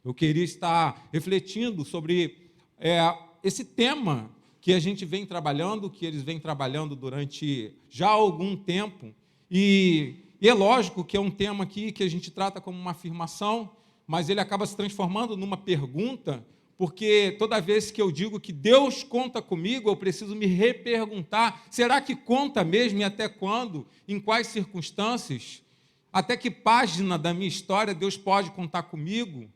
Eu queria estar refletindo sobre esse tema que a gente vem trabalhando, que eles vêm trabalhando durante já algum tempo, e é lógico que é um tema aqui que a gente trata como uma afirmação, mas ele acaba se transformando numa pergunta, porque toda vez que eu digo que Deus conta comigo, eu preciso me reperguntar, será que conta mesmo e até quando? Em quais circunstâncias? Até que página da minha história Deus pode contar comigo?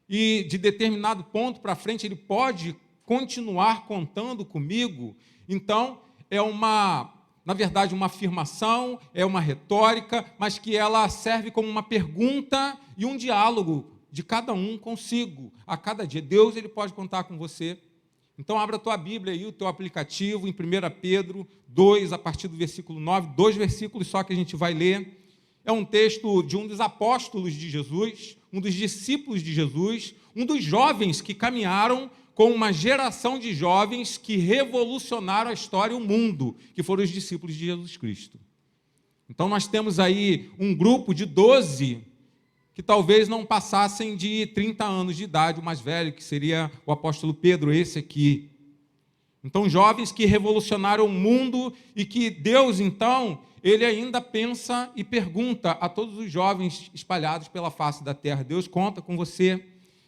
E de determinado ponto para frente Ele pode continuar contando comigo? Então, na verdade, uma afirmação, é uma retórica, mas que ela serve como uma pergunta e um diálogo de cada um consigo, a cada dia. Deus, Ele pode contar com você. Então, abra a tua Bíblia aí, o teu aplicativo, em 1 Pedro 2, a partir do versículo 9, 2 versículos só que a gente vai ler. É um texto de um dos apóstolos de Jesus, um dos discípulos de Jesus, um dos jovens que caminharam com uma geração de jovens que revolucionaram a história e o mundo, que foram os discípulos de Jesus Cristo. Então, nós temos aí um grupo de 12 que talvez não passassem de 30 anos de idade, o mais velho, que seria o apóstolo Pedro, esse aqui. Então, jovens que revolucionaram o mundo e que Deus, então, Ele ainda pensa e pergunta a todos os jovens espalhados pela face da terra: Deus conta com você?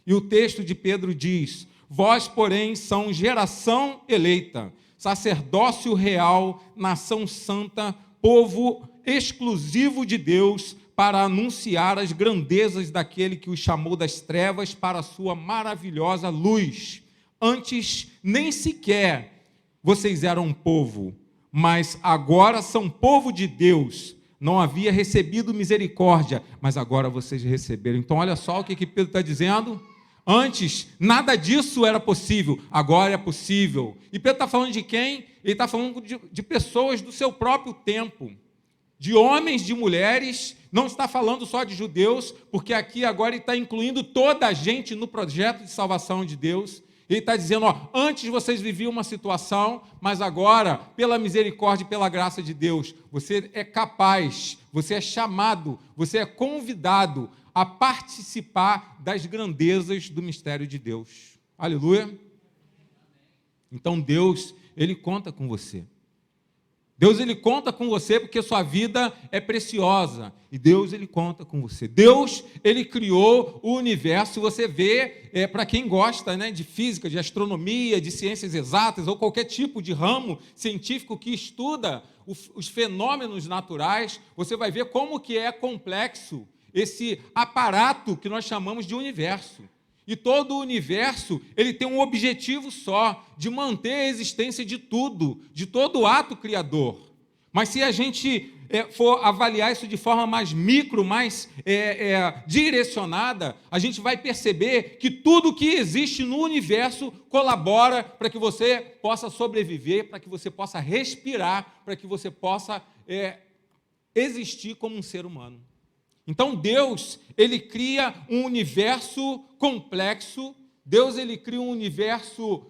E o texto de Pedro diz: vós, porém, são geração eleita, sacerdócio real, nação santa, povo exclusivo de Deus, para anunciar as grandezas daquele que os chamou das trevas para a sua maravilhosa luz. Antes, nem sequer vocês eram um povo, mas agora são povo de Deus. Não havia recebido misericórdia, mas agora vocês receberam. Então, olha só o que Pedro está dizendo. Antes, nada disso era possível, agora é possível. E Pedro está falando de quem? Ele está falando de pessoas do seu próprio tempo, de homens, de mulheres. Não está falando só de judeus, porque aqui agora ele está incluindo toda a gente no projeto de salvação de Deus. Ele está dizendo, antes vocês viviam uma situação, mas agora, pela misericórdia e pela graça de Deus, você é capaz, você é chamado, você é convidado a participar das grandezas do mistério de Deus. Aleluia! Então Deus, Ele conta com você. Deus, Ele conta com você porque sua vida é preciosa. E Deus, Ele conta com você. Deus, Ele criou o universo. Você vê, para quem gosta, de física, de astronomia, de ciências exatas, ou qualquer tipo de ramo científico que estuda os fenômenos naturais, você vai ver como que é complexo esse aparato que nós chamamos de universo. E todo o universo, ele tem um objetivo só, de manter a existência de tudo, de todo o ato criador. Mas se a gente for avaliar isso de forma mais micro, mais direcionada, a gente vai perceber que tudo que existe no universo colabora para que você possa sobreviver, para que você possa respirar, para que você possa existir como um ser humano. Então Deus, Ele cria um universo complexo, Deus, Ele cria um universo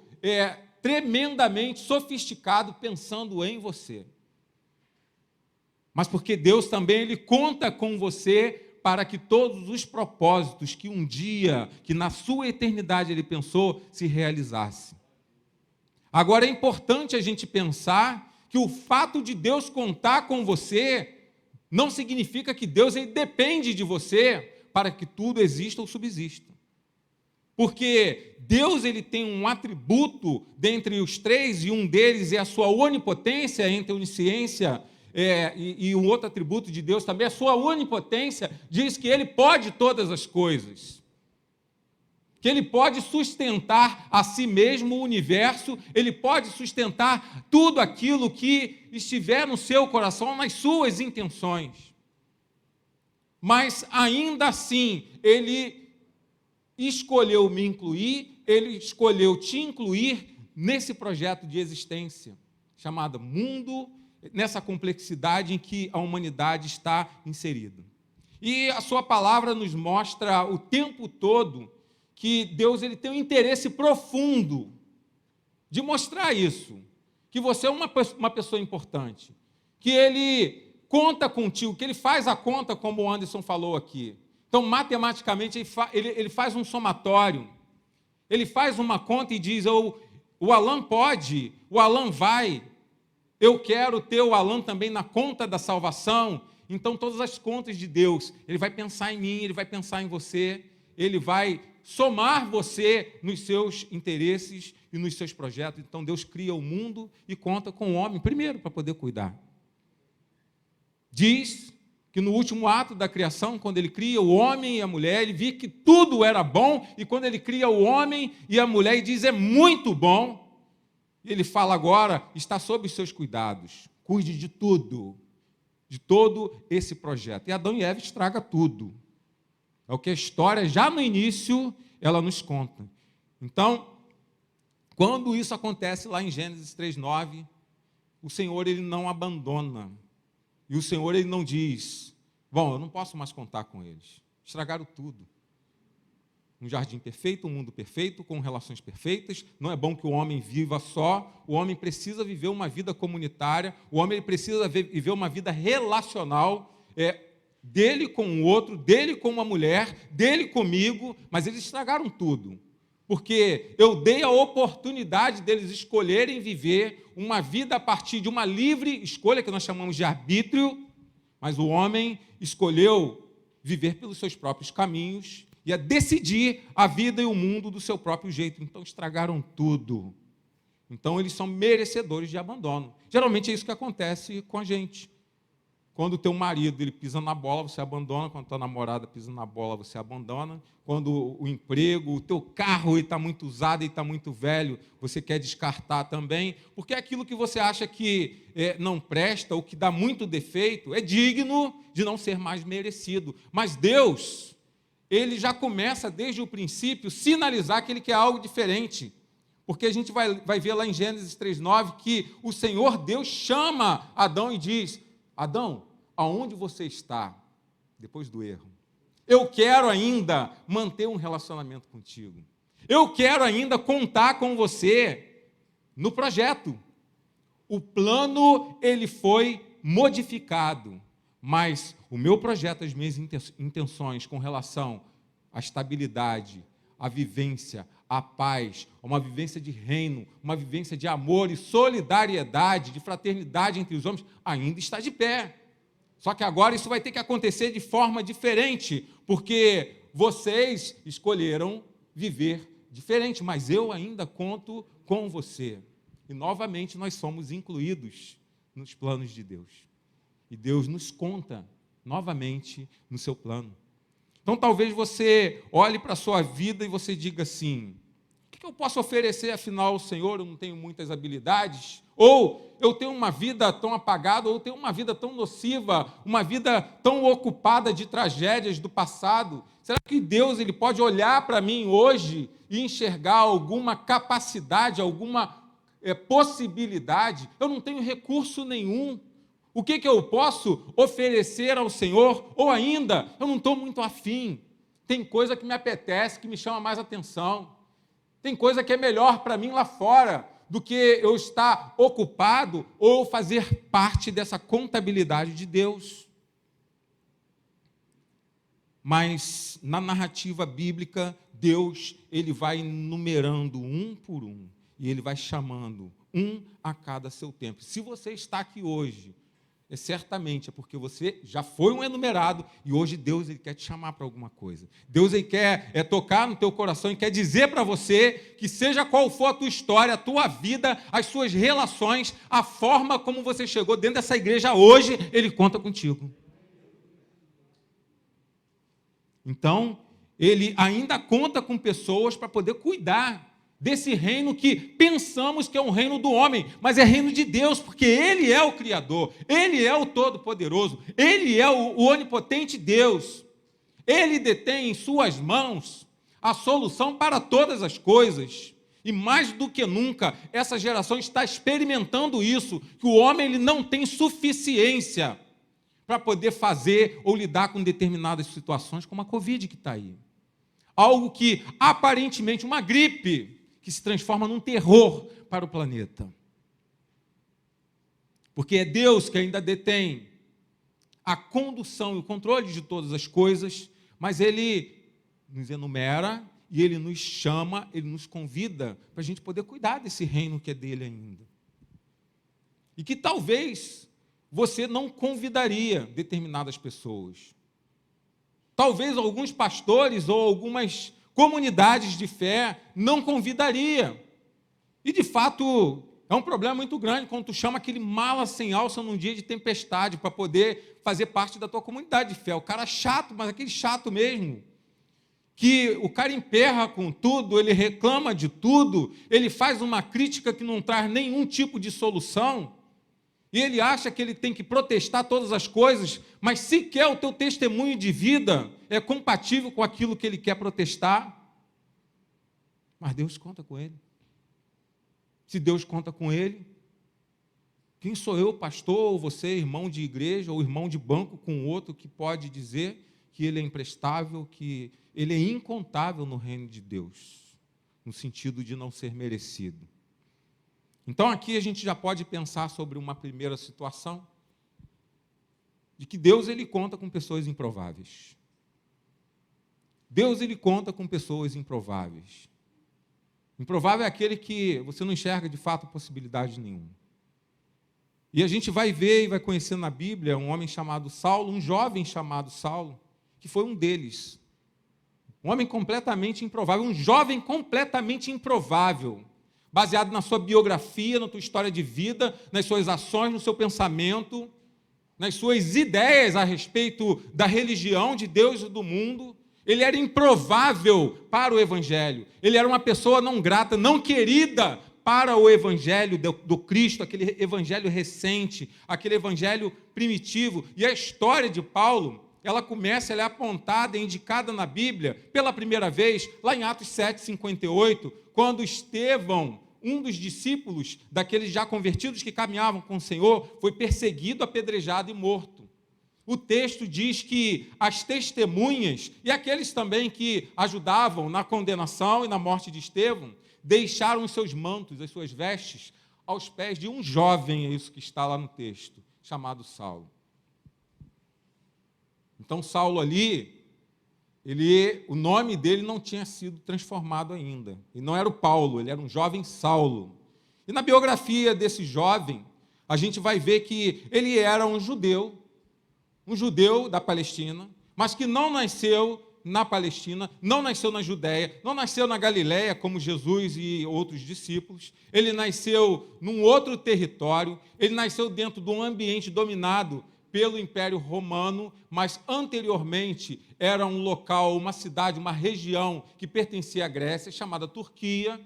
tremendamente sofisticado, pensando em você. Mas porque Deus também, Ele conta com você para que todos os propósitos que um dia, que na sua eternidade Ele pensou, se realizassem. Agora é importante a gente pensar que o fato de Deus contar com você não significa que Deus, Ele depende de você para que tudo exista ou subsista. Porque Deus, Ele tem um atributo dentre os três, e um deles é a sua onipotência, entre a onisciência e um outro atributo de Deus também, a sua onipotência diz que Ele pode todas as coisas. Que Ele pode sustentar a si mesmo o universo, Ele pode sustentar tudo aquilo que estiver no seu coração, nas suas intenções. Mas, ainda assim, Ele escolheu me incluir, Ele escolheu te incluir nesse projeto de existência, chamado mundo, nessa complexidade em que a humanidade está inserida. E a sua palavra nos mostra o tempo todo que Deus, Ele tem um interesse profundo de mostrar isso, que você é uma pessoa importante, que Ele conta contigo, que Ele faz a conta, como o Anderson falou aqui. Então, matematicamente, ele faz um somatório, ele faz uma conta e diz, o Alan pode, o Alan vai, eu quero ter o Alan também na conta da salvação. Então, todas as contas de Deus, ele vai pensar em mim, ele vai pensar em você, ele vai somar você nos seus interesses e nos seus projetos. Então, Deus cria o mundo e conta com o homem primeiro para poder cuidar. Diz que no último ato da criação, quando ele cria o homem e a mulher, ele viu que tudo era bom, e quando ele cria o homem e a mulher, ele diz, é muito bom. E ele fala agora, está sob os seus cuidados, cuide de tudo, de todo esse projeto. E Adão e Eva estraga tudo. É o que a história, já no início, ela nos conta. Então, quando isso acontece lá em Gênesis 3:9, o Senhor, ele não abandona. E o Senhor, ele não diz, bom, eu não posso mais contar com eles. Estragaram tudo. Um jardim perfeito, um mundo perfeito, com relações perfeitas. Não é bom que o homem viva só. O homem precisa viver uma vida comunitária. O homem ele precisa viver uma vida relacional, dele com o outro, dele com uma mulher, dele comigo. Mas eles estragaram tudo. Porque eu dei a oportunidade deles escolherem viver uma vida a partir de uma livre escolha, que nós chamamos de arbítrio, mas o homem escolheu viver pelos seus próprios caminhos e a decidir a vida e o mundo do seu próprio jeito. Então, estragaram tudo. Então, eles são merecedores de abandono. Geralmente é isso que acontece com a gente. Quando o teu marido ele pisa na bola, você abandona. Quando a tua namorada pisa na bola, você abandona. Quando o emprego, o teu carro está muito usado e está muito velho, você quer descartar também, porque aquilo que você acha que não presta ou que dá muito defeito é digno de não ser mais merecido. Mas Deus, ele já começa desde o princípio sinalizar que ele quer algo diferente. Porque a gente vai ver lá em Gênesis 3:9 que o Senhor Deus chama Adão e diz, Adão, aonde você está depois do erro? Eu quero ainda manter um relacionamento contigo. Eu quero ainda contar com você no projeto. O plano, ele foi modificado, mas o meu projeto, as minhas intenções com relação à estabilidade, à vivência, à paz, a uma vivência de reino, uma vivência de amor e solidariedade, de fraternidade entre os homens, ainda está de pé. Só que agora isso vai ter que acontecer de forma diferente, porque vocês escolheram viver diferente, mas eu ainda conto com você. E novamente nós somos incluídos nos planos de Deus. E Deus nos conta novamente no seu plano. Então talvez você olhe para a sua vida e você diga assim, o que eu posso oferecer afinal ao Senhor? Eu não tenho muitas habilidades. Ou eu tenho uma vida tão apagada, ou eu tenho uma vida tão nociva, uma vida tão ocupada de tragédias do passado. Será que Deus ele pode olhar para mim hoje e enxergar alguma capacidade, alguma possibilidade? Eu não tenho recurso nenhum. O que eu posso oferecer ao Senhor? Ou ainda, eu não estou muito afim. Tem coisa que me apetece, que me chama mais atenção. Tem coisa que é melhor para mim lá fora do que eu estar ocupado ou fazer parte dessa contabilidade de Deus. Mas na narrativa bíblica, Deus ele vai numerando um por um e ele vai chamando um a cada seu tempo. Se você está aqui hoje, certamente é porque você já foi um enumerado e hoje Deus ele quer te chamar para alguma coisa. Deus ele quer tocar no teu coração e quer dizer para você que seja qual for a tua história, a tua vida, as suas relações, a forma como você chegou dentro dessa igreja hoje, ele conta contigo. Então, ele ainda conta com pessoas para poder cuidar desse reino que pensamos que é um reino do homem, mas é reino de Deus, porque Ele é o Criador, Ele é o Todo-Poderoso, Ele é o onipotente Deus. Ele detém em suas mãos a solução para todas as coisas. E mais do que nunca, essa geração está experimentando isso, que o homem ele não tem suficiência para poder fazer ou lidar com determinadas situações, como a Covid que está aí. Algo que, aparentemente, uma gripe, que se transforma num terror para o planeta. Porque é Deus que ainda detém a condução e o controle de todas as coisas, mas ele nos enumera e ele nos chama, ele nos convida para a gente poder cuidar desse reino que é dele ainda. E que talvez você não convidaria determinadas pessoas. Talvez alguns pastores ou algumas comunidades de fé não convidaria. E, de fato, é um problema muito grande quando tu chama aquele mala sem alça num dia de tempestade para poder fazer parte da tua comunidade de fé. O cara chato, mas aquele chato mesmo, que o cara emperra com tudo, ele reclama de tudo, ele faz uma crítica que não traz nenhum tipo de solução, e ele acha que ele tem que protestar todas as coisas, mas sequer o teu testemunho de vida é compatível com aquilo que ele quer protestar. Mas Deus conta com ele. Se Deus conta com ele, quem sou eu, pastor, ou você, irmão de igreja, ou irmão de banco com outro, que pode dizer que ele é imprestável, que ele é incontável no reino de Deus, no sentido de não ser merecido. Então aqui a gente já pode pensar sobre uma primeira situação, de que Deus ele conta com pessoas improváveis. Deus ele conta com pessoas improváveis. Improvável é aquele que você não enxerga de fato possibilidade nenhuma. E a gente vai ver e vai conhecer na Bíblia um homem chamado Saulo, um jovem chamado Saulo, que foi um deles. Um homem completamente improvável, um jovem completamente improvável, baseado na sua biografia, na tua história de vida, nas suas ações, no seu pensamento, nas suas ideias a respeito da religião, de Deus e do mundo. Ele era improvável para o Evangelho. Ele era uma pessoa não grata, não querida para o Evangelho do Cristo, aquele Evangelho recente, aquele Evangelho primitivo. E a história de Paulo, ela é apontada e indicada na Bíblia pela primeira vez, lá em Atos 7:58, quando Estevão, um dos discípulos daqueles já convertidos que caminhavam com o Senhor, foi perseguido, apedrejado e morto. O texto diz que as testemunhas, e aqueles também que ajudavam na condenação e na morte de Estevão, deixaram os seus mantos, as suas vestes, aos pés de um jovem, é isso que está lá no texto, chamado Saulo. Então, Saulo ali, o nome dele não tinha sido transformado ainda. E não era o Paulo, ele era um jovem Saulo. E na biografia desse jovem, a gente vai ver que ele era um judeu da Palestina, mas que não nasceu na Palestina, não nasceu na Judéia, não nasceu na Galiléia, como Jesus e outros discípulos. Ele nasceu num outro território, ele nasceu dentro de um ambiente dominado pelo Império Romano, mas anteriormente era um local, uma cidade, uma região que pertencia à Grécia, chamada Turquia,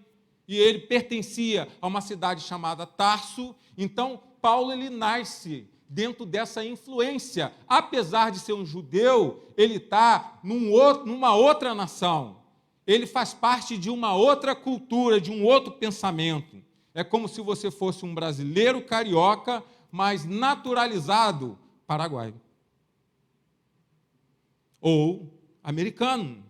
e ele pertencia a uma cidade chamada Tarso. Então, Paulo ele nasce dentro dessa influência. Apesar de ser um judeu, ele está numa outra nação. Ele faz parte de uma outra cultura, de um outro pensamento. É como se você fosse um brasileiro carioca, mas naturalizado paraguaio. Ou americano.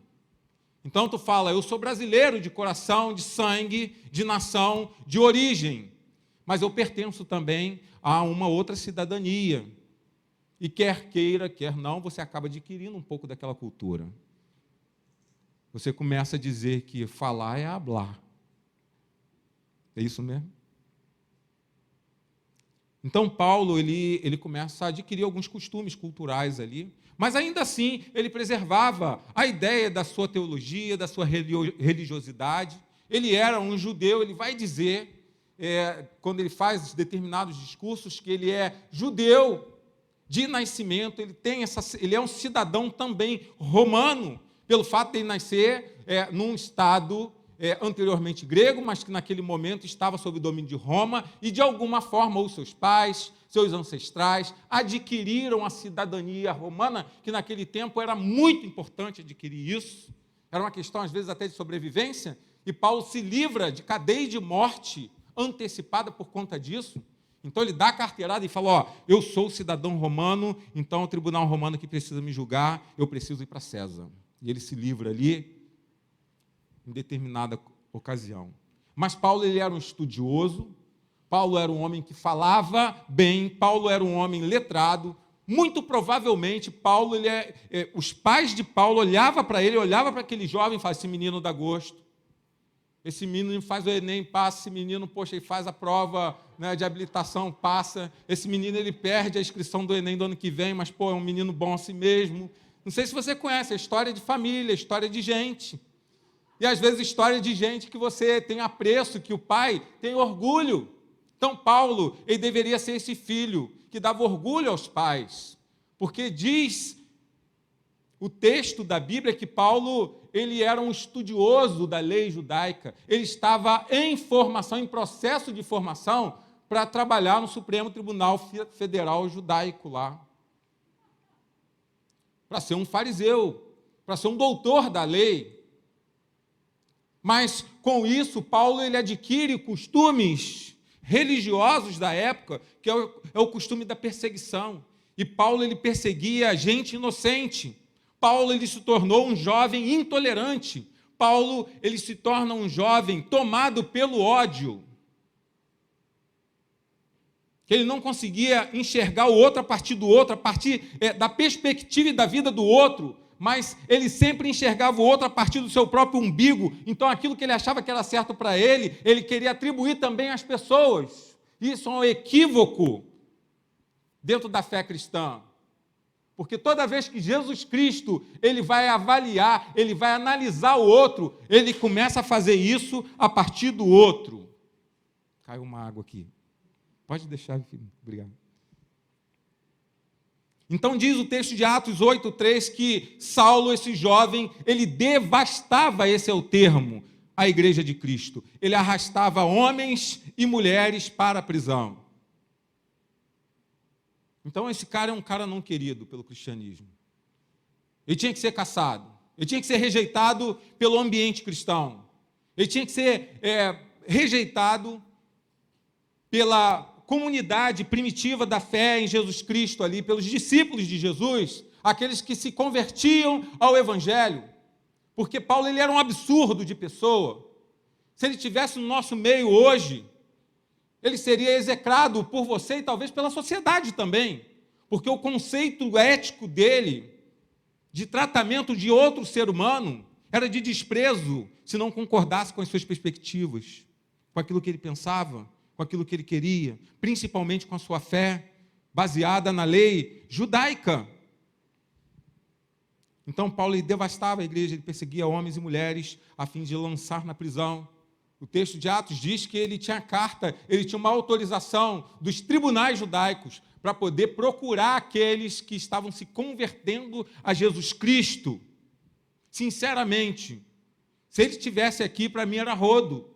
Então tu fala, eu sou brasileiro de coração, de sangue, de nação, de origem, mas eu pertenço também a uma outra cidadania. E quer queira, quer não, você acaba adquirindo um pouco daquela cultura. Você começa a dizer que falar é hablar. É isso mesmo? Então, Paulo, ele começa a adquirir alguns costumes culturais ali, mas ainda assim, ele preservava a ideia da sua teologia, da sua religiosidade. Ele era um judeu, ele vai dizer, quando ele faz determinados discursos, que ele é judeu de nascimento, ele é um cidadão também romano, pelo fato de ele nascer num estado anteriormente grego, mas que naquele momento estava sob o domínio de Roma, e de alguma forma os seus pais, seus ancestrais, adquiriram a cidadania romana, que naquele tempo era muito importante adquirir isso, era uma questão às vezes até de sobrevivência, e Paulo se livra de cadeia de morte antecipada por conta disso. Então ele dá a carteirada e fala, eu sou cidadão romano, então o tribunal romano que precisa me julgar, eu preciso ir para César. E ele se livra ali, em determinada ocasião. Mas Paulo ele era um estudioso, Paulo era um homem que falava bem, Paulo era um homem letrado, muito provavelmente, Paulo, os pais de Paulo olhavam para ele, olhavam para aquele jovem e falavam, esse menino dá gosto, esse menino faz o Enem, passa, esse menino, poxa, ele faz a prova, né, de habilitação, passa, esse menino ele perde a inscrição do Enem do ano que vem, mas, pô, é um menino bom assim mesmo. Não sei se você conhece a história de família, a história de gente. E, às vezes, história de gente que você tem apreço, que o pai tem orgulho. Então, Paulo, ele deveria ser esse filho que dava orgulho aos pais, porque diz o texto da Bíblia que Paulo, ele era um estudioso da lei judaica, ele estava em formação, em processo de formação, para trabalhar no Supremo Tribunal Federal Judaico lá, para ser um fariseu, para ser um doutor da lei. Mas, com isso, Paulo ele adquire costumes religiosos da época, que é o costume da perseguição. E Paulo ele perseguia gente inocente. Paulo ele se tornou um jovem intolerante. Paulo ele se torna um jovem tomado pelo ódio. Que ele não conseguia enxergar o outro a partir do outro, a partir da perspectiva e da vida do outro, mas ele sempre enxergava o outro a partir do seu próprio umbigo. Então, aquilo que ele achava que era certo para ele queria atribuir também às pessoas. Isso é um equívoco dentro da fé cristã. Porque toda vez que Jesus Cristo ele vai avaliar, ele vai analisar o outro, ele começa a fazer isso a partir do outro. Caiu uma água aqui. Pode deixar, filho. Obrigado. Então diz o texto de Atos 8:3 que Saulo, esse jovem, ele devastava, esse é o termo, a igreja de Cristo. Ele arrastava homens e mulheres para a prisão. Então esse cara é um cara não querido pelo cristianismo. Ele tinha que ser caçado. Ele tinha que ser rejeitado pelo ambiente cristão. Ele tinha que ser rejeitado pela comunidade primitiva da fé em Jesus Cristo ali, pelos discípulos de Jesus, aqueles que se convertiam ao Evangelho, porque Paulo ele era um absurdo de pessoa. Se ele estivesse no nosso meio hoje, ele seria execrado por você e talvez pela sociedade também, porque o conceito ético dele, de tratamento de outro ser humano, era de desprezo, se não concordasse com as suas perspectivas, com aquilo que ele pensava, com aquilo que ele queria, principalmente com a sua fé, baseada na lei judaica. Então, Paulo ele devastava a igreja, ele perseguia homens e mulheres, a fim de lançar na prisão. O texto de Atos diz que ele tinha carta, ele tinha uma autorização dos tribunais judaicos para poder procurar aqueles que estavam se convertendo a Jesus Cristo. Sinceramente, se ele estivesse aqui, para mim era rodo.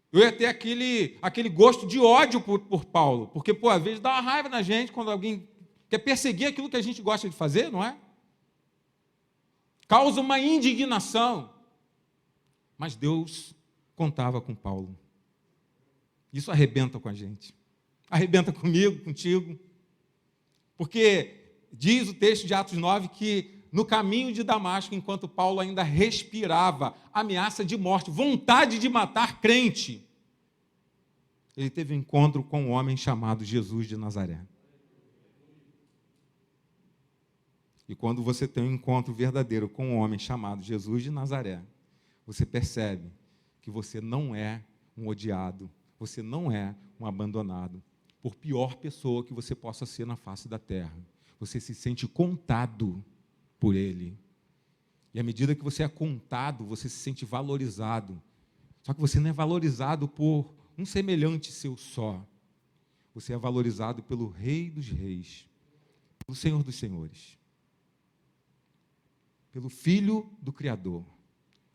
Eu ia ter aquele gosto de ódio por Paulo, porque, às vezes dá uma raiva na gente quando alguém quer perseguir aquilo que a gente gosta de fazer, não é? Causa uma indignação. Mas Deus contava com Paulo. Isso arrebenta com a gente. Arrebenta comigo, contigo. Porque diz o texto de Atos 9 que no caminho de Damasco, enquanto Paulo ainda respirava ameaça de morte, vontade de matar crente, ele teve um encontro com um homem chamado Jesus de Nazaré. E quando você tem um encontro verdadeiro com um homem chamado Jesus de Nazaré, você percebe que você não é um odiado, você não é um abandonado, por pior pessoa que você possa ser na face da terra. Você se sente contado por ele. E à medida que você é contado, você se sente valorizado. Só que você não é valorizado por um semelhante seu só. Você é valorizado pelo Rei dos Reis, pelo Senhor dos Senhores, pelo Filho do Criador,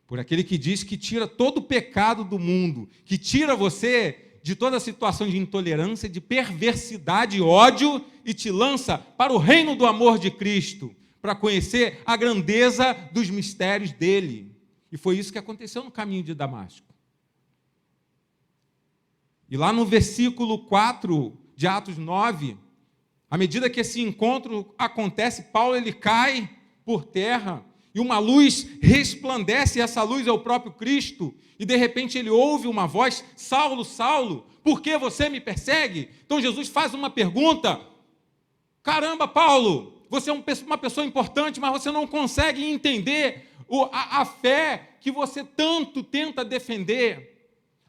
por aquele que diz que tira todo o pecado do mundo, que tira você de toda a situação de intolerância, de perversidade e ódio, e te lança para o reino do amor de Cristo, para conhecer a grandeza dos mistérios dele. E foi isso que aconteceu no caminho de Damasco. E lá no versículo 4 de Atos 9, à medida que esse encontro acontece, Paulo ele cai por terra, e uma luz resplandece, e essa luz é o próprio Cristo, e de repente ele ouve uma voz: Saulo, Saulo, por que você me persegue? Então Jesus faz uma pergunta: Caramba, Paulo, você é uma pessoa importante, mas você não consegue entender a fé que você tanto tenta defender.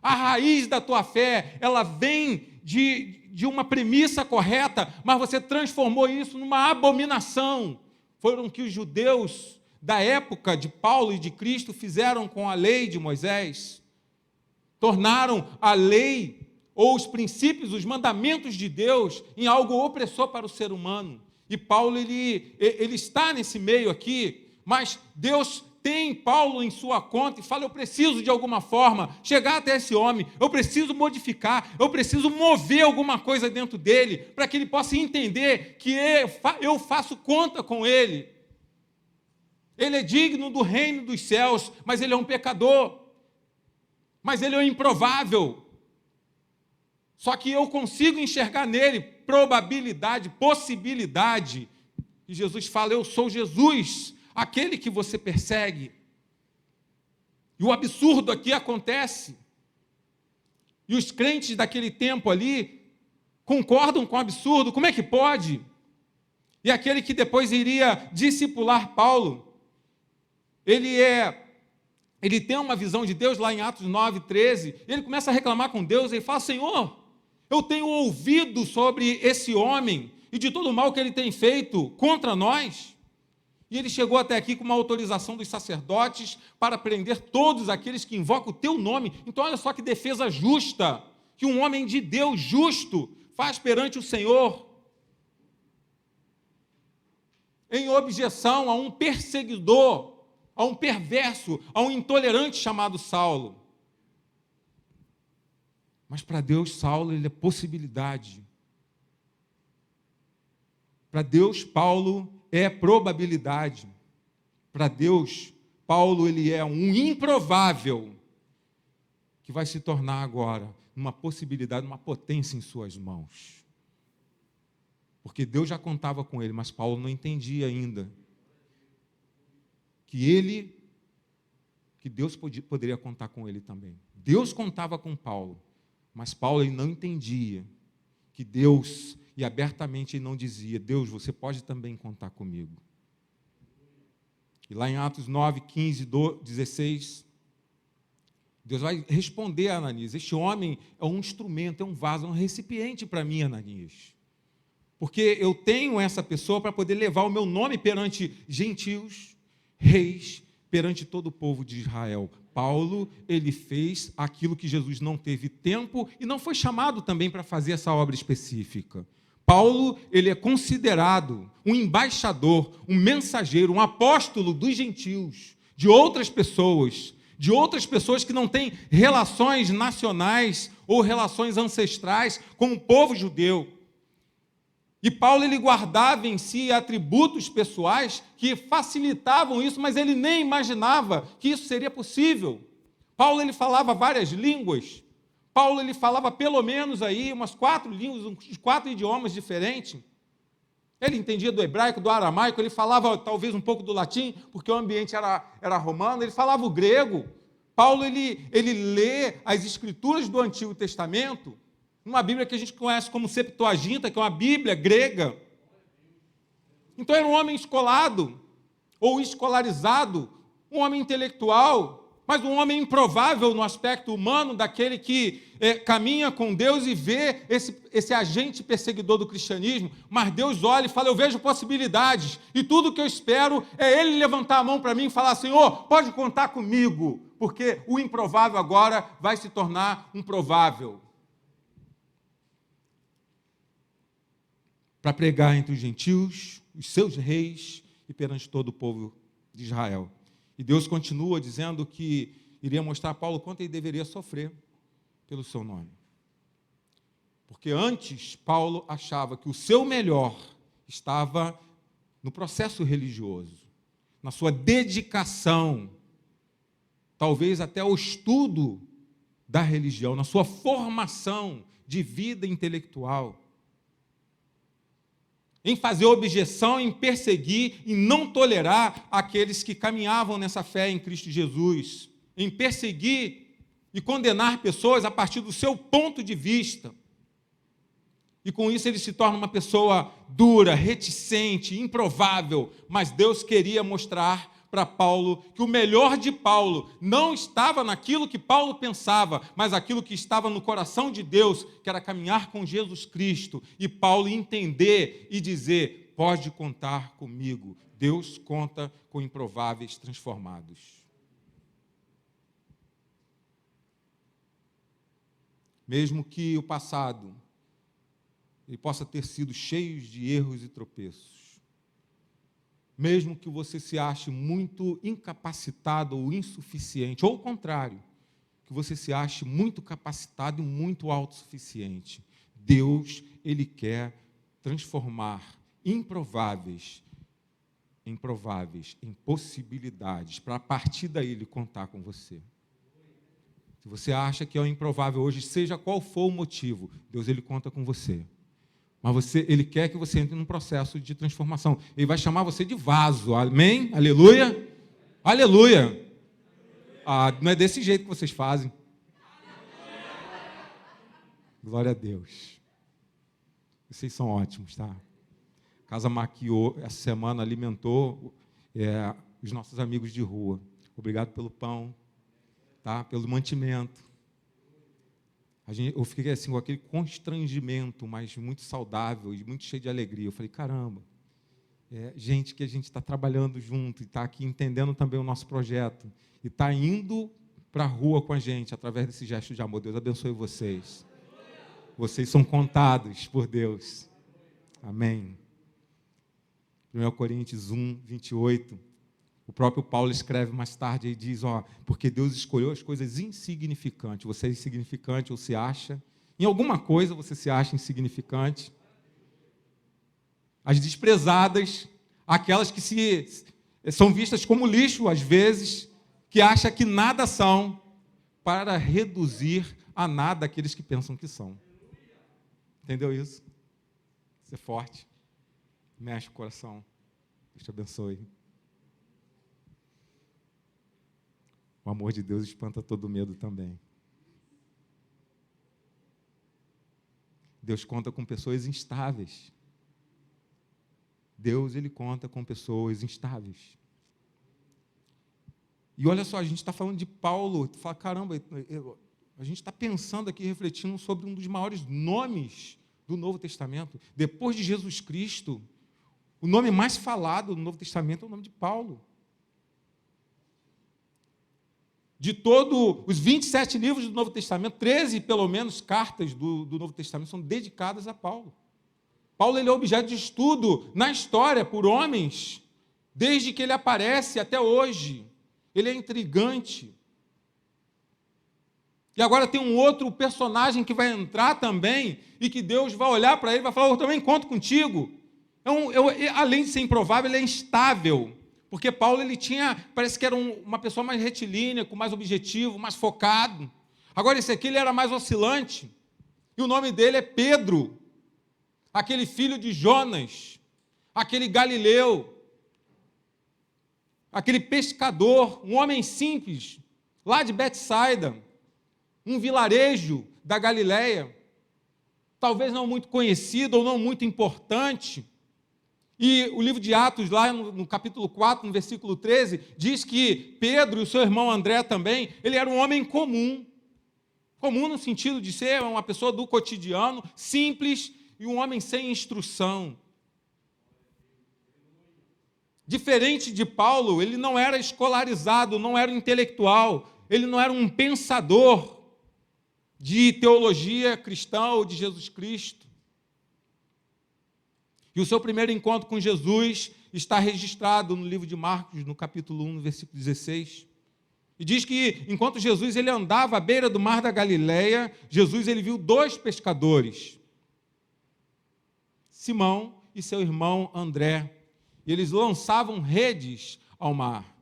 A raiz da tua fé, ela vem de uma premissa correta, mas você transformou isso numa abominação. Foram que os judeus da época de Paulo e de Cristo fizeram com a lei de Moisés. Tornaram a lei ou os princípios, os mandamentos de Deus em algo opressor para o ser humano. E Paulo, ele está nesse meio aqui, mas Deus tem Paulo em sua conta e fala, eu preciso de alguma forma chegar até esse homem, eu preciso modificar, eu preciso mover alguma coisa dentro dele, para que ele possa entender que eu faço conta com ele. Ele é digno do reino dos céus, mas ele é um pecador, mas ele é improvável. Só que eu consigo enxergar nele probabilidade, possibilidade. E Jesus fala, eu sou Jesus, aquele que você persegue. E o absurdo aqui acontece. E os crentes daquele tempo ali concordam com o absurdo. Como é que pode? E aquele que depois iria discipular Paulo, ele tem uma visão de Deus lá em Atos 9:13, ele começa a reclamar com Deus, e fala, Senhor, eu tenho ouvido sobre esse homem e de todo o mal que ele tem feito contra nós. E ele chegou até aqui com uma autorização dos sacerdotes para prender todos aqueles que invocam o teu nome. Então olha só que defesa justa, que um homem de Deus justo faz perante o Senhor, em objeção a um perseguidor, a um perverso, a um intolerante chamado Saulo. Mas para Deus, Saulo, ele é possibilidade. Para Deus, Paulo é probabilidade. Para Deus, Paulo, ele é um improvável que vai se tornar agora uma possibilidade, uma potência em suas mãos. Porque Deus já contava com ele, mas Paulo não entendia ainda que Deus poderia contar com ele também. Deus contava com Paulo, mas Paulo ele não entendia que Deus, e abertamente ele não dizia, Deus, você pode também contar comigo. E lá em Atos 9, 15, 16, Deus vai responder a Ananias, este homem é um instrumento, é um vaso, é um recipiente para mim, Ananias. Porque eu tenho essa pessoa para poder levar o meu nome perante gentios, reis, perante todo o povo de Israel. Paulo, ele fez aquilo que Jesus não teve tempo e não foi chamado também para fazer essa obra específica. Paulo, ele é considerado um embaixador, um mensageiro, um apóstolo dos gentios, de outras pessoas que não têm relações nacionais ou relações ancestrais com o povo judeu. E Paulo, ele guardava em si atributos pessoais que facilitavam isso, mas ele nem imaginava que isso seria possível. Paulo, ele falava várias línguas. Paulo, ele falava pelo menos aí umas 4 línguas, uns 4 idiomas diferentes. Ele entendia do hebraico, do aramaico, ele falava talvez um pouco do latim, porque o ambiente era romano, ele falava o grego. Paulo, ele lê as escrituras do Antigo Testamento, uma Bíblia que a gente conhece como Septuaginta, que é uma Bíblia grega. Então era um homem escolado, ou escolarizado, um homem intelectual, mas um homem improvável no aspecto humano, daquele que caminha com Deus e vê esse agente perseguidor do cristianismo, mas Deus olha e fala, eu vejo possibilidades, e tudo que eu espero é Ele levantar a mão para mim e falar, Senhor, pode contar comigo, porque o improvável agora vai se tornar um provável. Para pregar entre os gentios, os seus reis e perante todo o povo de Israel. E Deus continua dizendo que iria mostrar a Paulo quanto ele deveria sofrer pelo seu nome. Porque antes Paulo achava que o seu melhor estava no processo religioso, na sua dedicação, talvez até ao estudo da religião, na sua formação de vida intelectual, em fazer objeção, em perseguir, em não tolerar aqueles que caminhavam nessa fé em Cristo Jesus, em perseguir e condenar pessoas a partir do seu ponto de vista. E com isso ele se torna uma pessoa dura, reticente, improvável. Mas Deus queria mostrar para Paulo que o melhor de Paulo não estava naquilo que Paulo pensava, mas aquilo que estava no coração de Deus, que era caminhar com Jesus Cristo. E Paulo entender e dizer: pode contar comigo. Deus conta com improváveis transformados. Mesmo que o passado ele possa ter sido cheio de erros e tropeços, mesmo que você se ache muito incapacitado ou insuficiente, ou o contrário, que você se ache muito capacitado e muito autossuficiente, Deus, Ele quer transformar improváveis em prováveis, em possibilidades, para a partir daí Ele contar com você. Se você acha que é o improvável hoje, seja qual for o motivo, Deus Ele conta com você. Mas Ele quer que você entre num processo de transformação. Ele vai chamar você de vaso. Amém? Aleluia? Aleluia! Não é desse jeito que vocês fazem. Glória a Deus. Vocês são ótimos, tá? Casa Maquiô, essa semana, alimentou os nossos amigos de rua. Obrigado pelo pão, tá? Pelo mantimento. Eu fiquei assim com aquele constrangimento, mas muito saudável e muito cheio de alegria. Eu falei, caramba, gente que a gente está trabalhando junto e está aqui entendendo também o nosso projeto e está indo para a rua com a gente através desse gesto de amor. Deus abençoe vocês. Vocês são contados por Deus. Amém. 1 Coríntios 1, 28. O próprio Paulo escreve mais tarde e diz, porque Deus escolheu as coisas insignificantes. Você é insignificante ou se acha? Em alguma coisa você se acha insignificante. As desprezadas, aquelas que são vistas como lixo, às vezes, que acham que nada são, para reduzir a nada aqueles que pensam que são. Entendeu isso? Isso é forte. Mexe o coração. Deus te abençoe. O amor de Deus espanta todo medo também. Deus conta com pessoas instáveis. Deus, Ele conta com pessoas instáveis. E olha só, a gente está falando de Paulo, tu fala, caramba, a gente está pensando aqui, refletindo sobre um dos maiores nomes do Novo Testamento. Depois de Jesus Cristo, o nome mais falado no Novo Testamento é o nome de Paulo. De todos os 27 livros do Novo Testamento, 13, pelo menos, cartas do Novo Testamento são dedicadas a Paulo. Paulo ele é objeto de estudo na história por homens, desde que ele aparece até hoje. Ele é intrigante. E agora tem um outro personagem que vai entrar também, e que Deus vai olhar para ele e vai falar, eu também conto contigo. Além de ser improvável, ele é instável. Porque Paulo, parece que era uma pessoa mais retilínea, com mais objetivo, mais focado. Agora, esse aqui, ele era mais oscilante. E o nome dele é Pedro, aquele filho de Jonas, aquele galileu, aquele pescador, um homem simples, lá de Betsaida, um vilarejo da Galileia, talvez não muito conhecido ou não muito importante. E o livro de Atos, lá no capítulo 4, no versículo 13, diz que Pedro e o seu irmão André também, ele era um homem comum. Comum no sentido de ser uma pessoa do cotidiano, simples e um homem sem instrução. Diferente de Paulo, ele não era escolarizado, não era intelectual, ele não era um pensador de teologia cristã ou de Jesus Cristo. E o seu primeiro encontro com Jesus está registrado no livro de Marcos, no capítulo 1, no versículo 16. E diz que, enquanto Jesus ele andava à beira do mar da Galileia, Jesus ele viu dois pescadores, Simão e seu irmão André. E eles lançavam redes ao mar.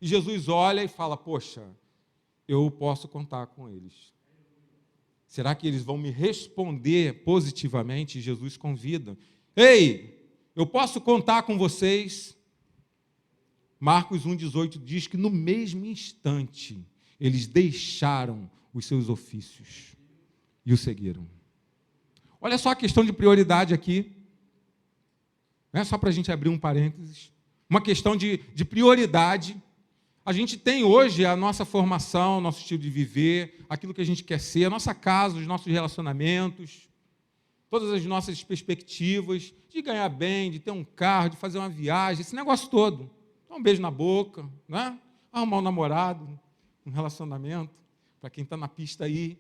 E Jesus olha e fala, poxa, eu posso contar com eles. Será que eles vão me responder positivamente? E Jesus convida. Ei, eu posso contar com vocês? Marcos 1,18 diz que no mesmo instante eles deixaram os seus ofícios e o seguiram. Olha só a questão de prioridade aqui. Não é só para a gente abrir um parênteses. Uma questão de prioridade. A gente tem hoje a nossa formação, nosso estilo de viver, aquilo que a gente quer ser, a nossa casa, os nossos relacionamentos, todas as nossas perspectivas de ganhar bem, de ter um carro, de fazer uma viagem, esse negócio todo. Dar um beijo na boca, né? Arrumar um namorado, um relacionamento. Para quem está na pista aí,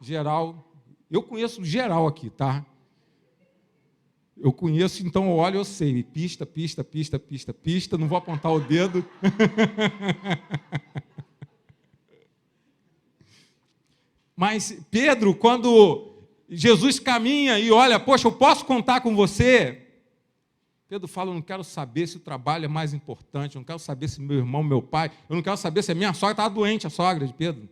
geral. Eu conheço geral aqui, tá? Eu conheço, então eu olho, eu sei. Pista, pista, pista, pista, pista. Não vou apontar o dedo. Mas Pedro, quando Jesus caminha e olha, poxa, eu posso contar com você? Pedro fala, eu não quero saber se o trabalho é mais importante, eu não quero saber se meu irmão, meu pai, eu não quero saber se a minha sogra estava doente, a sogra de Pedro.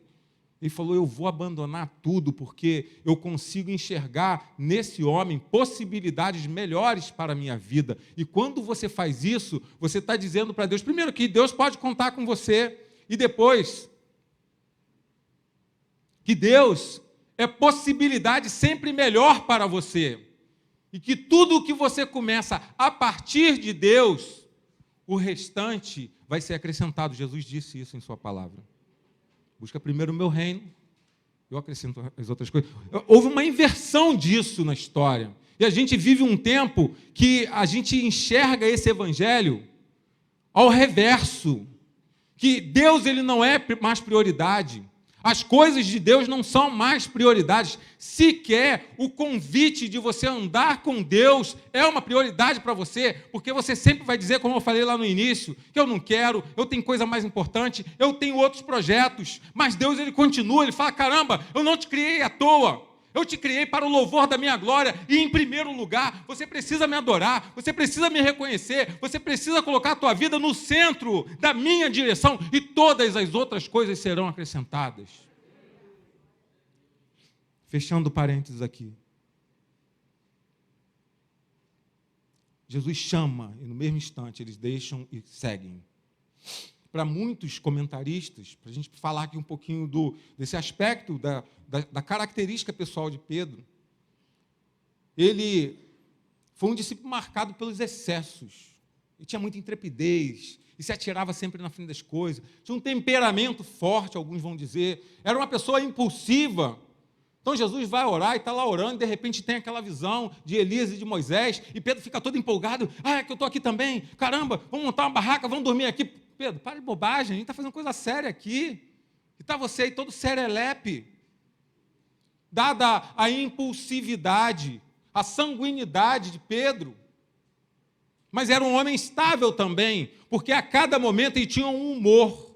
Ele falou, eu vou abandonar tudo, porque eu consigo enxergar nesse homem possibilidades melhores para a minha vida. E quando você faz isso, você está dizendo para Deus, primeiro, que Deus pode contar com você, e depois, que Deus é possibilidade sempre melhor para você. E que tudo o que você começa a partir de Deus, o restante vai ser acrescentado. Jesus disse isso em sua palavra. Busca primeiro o meu reino, eu acrescento as outras coisas. Houve uma inversão disso na história. E a gente vive um tempo que a gente enxerga esse evangelho ao reverso. Que Deus ele não é mais prioridade. As coisas de Deus não são mais prioridades. Sequer o convite de você andar com Deus é uma prioridade para você, porque você sempre vai dizer, como eu falei lá no início, que eu não quero, eu tenho coisa mais importante, eu tenho outros projetos. Mas Deus ele continua, ele fala, caramba, eu não te criei à toa. Eu te criei para o louvor da minha glória e, em primeiro lugar, você precisa me adorar, você precisa me reconhecer, você precisa colocar a tua vida no centro da minha direção e todas as outras coisas serão acrescentadas. Fechando parênteses aqui. Jesus chama e, no mesmo instante, eles deixam e seguem. Para muitos comentaristas, para a gente falar aqui um pouquinho desse aspecto da característica pessoal de Pedro, ele foi um discípulo marcado pelos excessos. Ele tinha muita intrepidez e se atirava sempre na frente das coisas. Tinha um temperamento forte, alguns vão dizer. Era uma pessoa impulsiva. Então Jesus vai orar e está lá orando, e de repente tem aquela visão de Elias e de Moisés, e Pedro fica todo empolgado. É que eu estou aqui também. Caramba, vamos montar uma barraca, vamos dormir aqui. Pedro, para de bobagem, a gente está fazendo coisa séria aqui. E está você aí todo serelepe. Dada a impulsividade, a sanguinidade de Pedro. Mas era um homem estável também, porque a cada momento ele tinha um humor.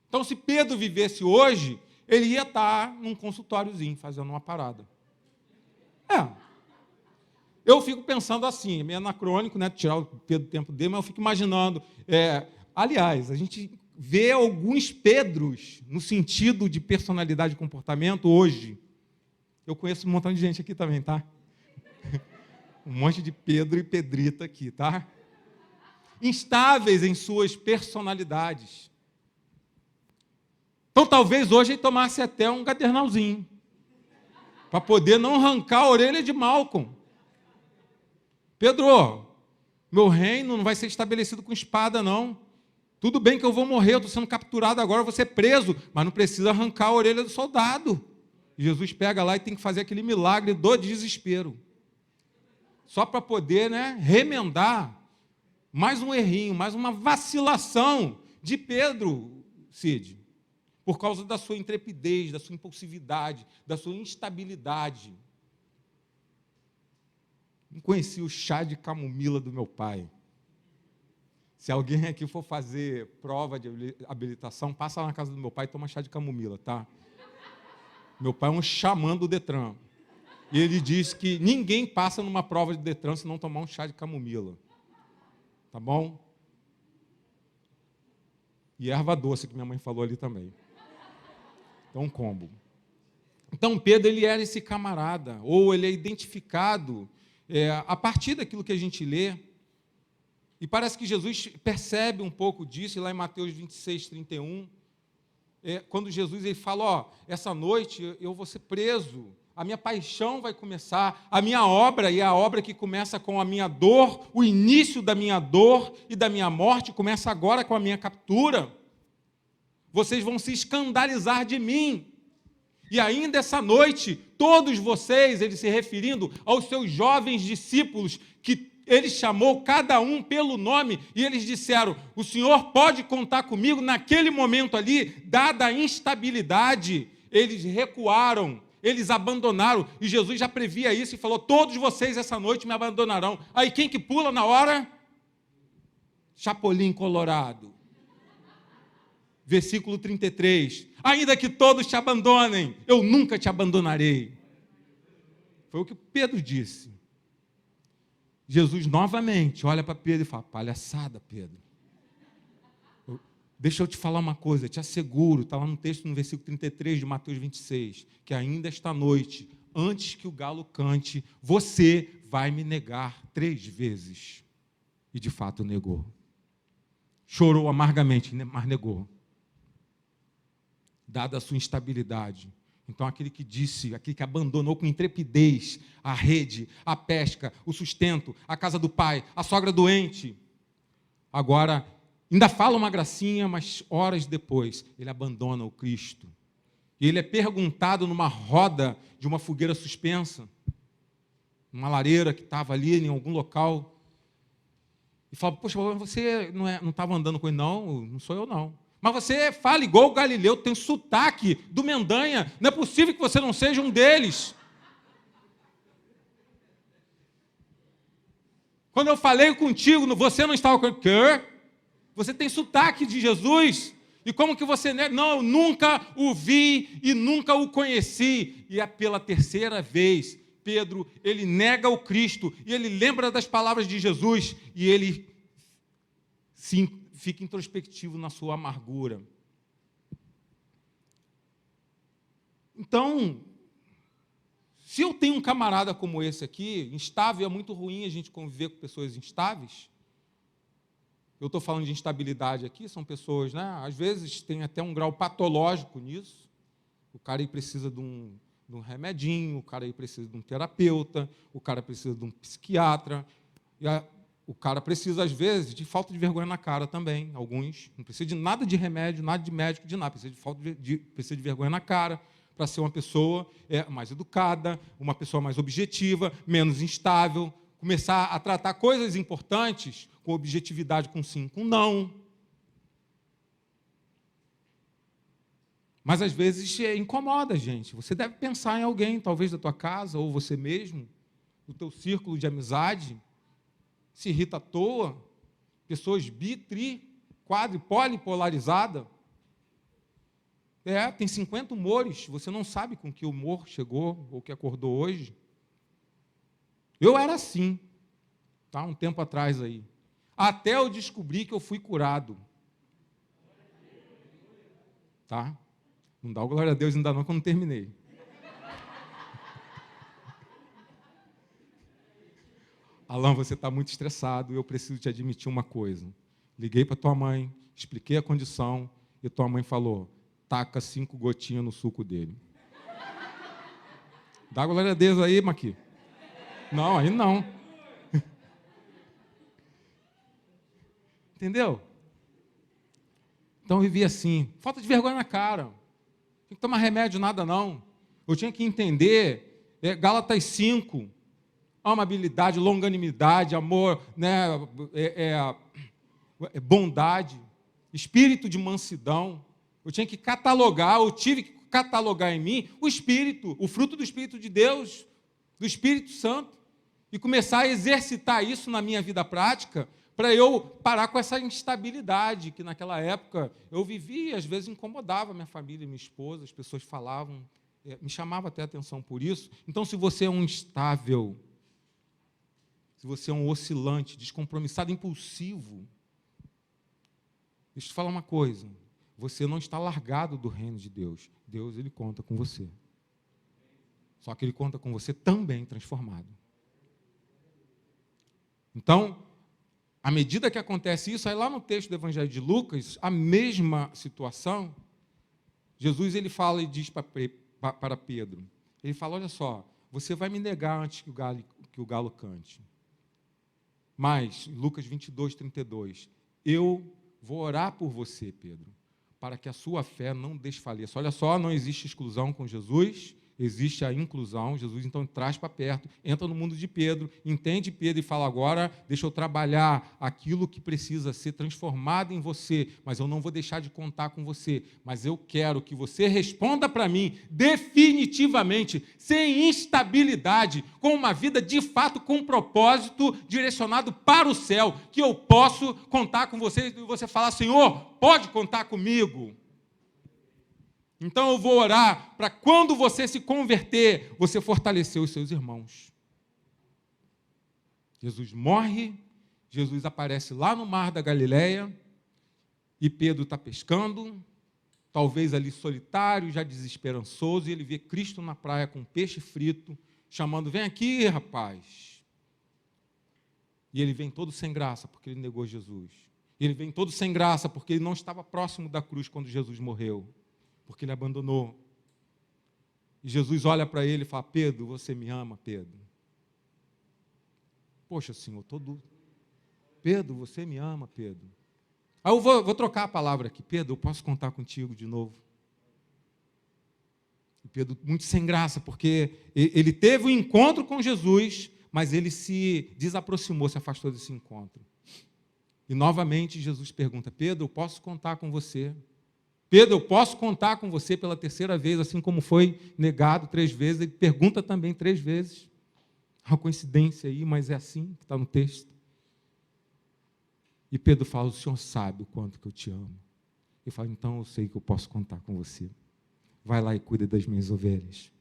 Então, se Pedro vivesse hoje, ele ia estar num consultóriozinho, fazendo uma parada. Eu fico pensando assim, é meio anacrônico, né, tirar o Pedro do tempo dele, mas eu fico imaginando. Aliás, a gente vê alguns Pedros no sentido de personalidade e comportamento hoje. Eu conheço um montão de gente aqui também, tá? Um monte de Pedro e Pedrita aqui, tá? Instáveis em suas personalidades. Então, talvez hoje ele tomasse até um gadernalzinho, para poder não arrancar a orelha de Malcolm. Pedro, meu reino não vai ser estabelecido com espada, não. Tudo bem que eu vou morrer, eu estou sendo capturado agora, eu vou ser preso, mas não precisa arrancar a orelha do soldado. E Jesus pega lá e tem que fazer aquele milagre do desespero. Só para poder, remendar mais um errinho, mais uma vacilação de Pedro, Cid, por causa da sua intrepidez, da sua impulsividade, da sua instabilidade. Não conheci o chá de camomila do meu pai. Se alguém aqui for fazer prova de habilitação, passa lá na casa do meu pai e toma chá de camomila, tá? Meu pai é um xamã do Detran. E ele diz que ninguém passa numa prova de Detran se não tomar um chá de camomila. Tá bom? E erva doce, que minha mãe falou ali também. Então, um combo. Então, Pedro, ele era esse camarada, ou ele é identificado a partir daquilo que a gente lê. E parece que Jesus percebe um pouco disso, lá em Mateus 26, 31, quando Jesus ele fala, essa noite eu vou ser preso a minha paixão vai começar, a minha obra, e a obra que começa com a minha dor, o início da minha dor e da minha morte começa agora com a minha captura. Vocês vão se escandalizar de mim. E ainda essa noite, todos vocês, ele se referindo aos seus jovens discípulos, que ele chamou cada um pelo nome, e eles disseram, o Senhor pode contar comigo. Naquele momento ali, dada a instabilidade, eles recuaram, eles abandonaram, e Jesus já previa isso e falou, todos vocês essa noite me abandonarão. Aí quem que pula na hora? Chapolin colorado. Versículo 33, ainda que todos te abandonem, eu nunca te abandonarei. Foi o que Pedro disse. Jesus novamente olha para Pedro e fala, palhaçada, Pedro. Deixa eu te falar uma coisa, eu te asseguro, está lá no texto, no versículo 33 de Mateus 26, que ainda esta noite, antes que o galo cante, você vai me negar 3 vezes. E de fato negou. Chorou amargamente, mas negou. Dada a sua instabilidade. Então, aquele que abandonou com intrepidez a rede, a pesca, o sustento, a casa do pai, a sogra doente, agora ainda fala uma gracinha, mas horas depois, ele abandona o Cristo. E ele é perguntado numa roda de uma fogueira suspensa, uma lareira que estava ali em algum local, e fala, poxa, você não estava andando com ele? Não sou eu não. Mas você fala igual o Galileu, tem sotaque do Mendanha, não é possível que você não seja um deles. Quando eu falei contigo, você não estava com ele. Quê? Você tem sotaque de Jesus? E como que você nega? Não, eu nunca o vi e nunca o conheci. E é pela 3ª vez, Pedro, ele nega o Cristo, e ele lembra das palavras de Jesus, e ele fica introspectivo na sua amargura. Então, se eu tenho um camarada como esse aqui, instável, é muito ruim a gente conviver com pessoas instáveis. Eu estou falando de instabilidade aqui, são pessoas, né? Às vezes tem até um grau patológico nisso. O cara aí precisa de um remedinho, o cara aí precisa de um terapeuta, o cara precisa de um psiquiatra, o cara precisa, às vezes, de falta de vergonha na cara também, alguns. Não precisa de nada de remédio, nada de médico, de nada. Precisa de vergonha na cara para ser uma pessoa mais educada, uma pessoa mais objetiva, menos instável, começar a tratar coisas importantes com objetividade, com sim, com não. Mas, às vezes, incomoda a gente. Você deve pensar em alguém, talvez da tua casa, ou você mesmo, do teu círculo de amizade, se irrita à toa, pessoas quadri, polipolarizadas. Tem 50 humores, você não sabe com que humor chegou ou que acordou hoje. Eu era assim, tá? Um tempo atrás aí. Até eu descobri que eu fui curado. Tá? Não dá o glória a Deus ainda não, que eu não terminei. Alan, você está muito estressado, eu preciso te admitir uma coisa. Liguei para tua mãe, expliquei a condição, e tua mãe falou, taca 5 gotinhas no suco dele. Dá glória a Deus aí, Maqui. Não, aí não. Entendeu? Então eu vivi assim, falta de vergonha na cara. Não tinha que tomar remédio, nada não. Eu tinha que entender, Gálatas 5, amabilidade, longanimidade, amor, né, bondade, espírito de mansidão. Eu tinha que catalogar, eu tive que catalogar em mim o Espírito, o fruto do Espírito de Deus, do Espírito Santo, e começar a exercitar isso na minha vida prática, para eu parar com essa instabilidade que naquela época eu vivia e às vezes incomodava minha família, minha esposa, as pessoas falavam, me chamava até a atenção por isso. Então, se você é um instável, se você é um oscilante, descompromissado, impulsivo, deixa eu te falar uma coisa, você não está largado do reino de Deus. Deus, ele conta com você. Só que ele conta com você também transformado. Então, à medida que acontece isso, aí lá no texto do Evangelho de Lucas, a mesma situação, Jesus ele fala e diz para Pedro, Ele fala, olha só, você vai me negar antes que o galo cante. Mas, Lucas 22, 32, eu vou orar por você, Pedro, para que a sua fé não desfaleça. Olha só, não existe exclusão com Jesus, existe a inclusão. Jesus, então, traz para perto, entra no mundo de Pedro, entende Pedro e fala, agora deixa eu trabalhar aquilo que precisa ser transformado em você, mas eu não vou deixar de contar com você, mas eu quero que você responda para mim definitivamente, sem instabilidade, com uma vida de fato com propósito direcionado para o céu, que eu posso contar com você e você falar, Senhor, pode contar comigo. Então eu vou orar para quando você se converter, você fortalecer os seus irmãos. Jesus morre, Jesus aparece lá no mar da Galileia, e Pedro está pescando, talvez ali solitário, já desesperançoso, e ele vê Cristo na praia com peixe frito, chamando, vem aqui, rapaz. E ele vem todo sem graça, porque ele negou Jesus. Ele vem todo sem graça, porque ele não estava próximo da cruz quando Jesus morreu, porque ele abandonou. E Jesus olha para ele e fala, Pedro, você me ama, Pedro? Poxa, Senhor, Pedro, você me ama, Pedro? Aí eu vou trocar a palavra aqui. Pedro, eu posso contar contigo de novo? E Pedro, muito sem graça, porque ele teve um encontro com Jesus, mas ele se desaproximou, se afastou desse encontro. E novamente Jesus pergunta, Pedro, eu posso contar com você? Pedro, eu posso contar com você pela terceira vez, assim como foi negado 3 vezes. Ele pergunta também 3 vezes. Uma coincidência aí, mas é assim que está no texto. E Pedro fala, o Senhor sabe o quanto que eu te amo. Ele fala, então eu sei que eu posso contar com você. Vai lá e cuida das minhas ovelhas.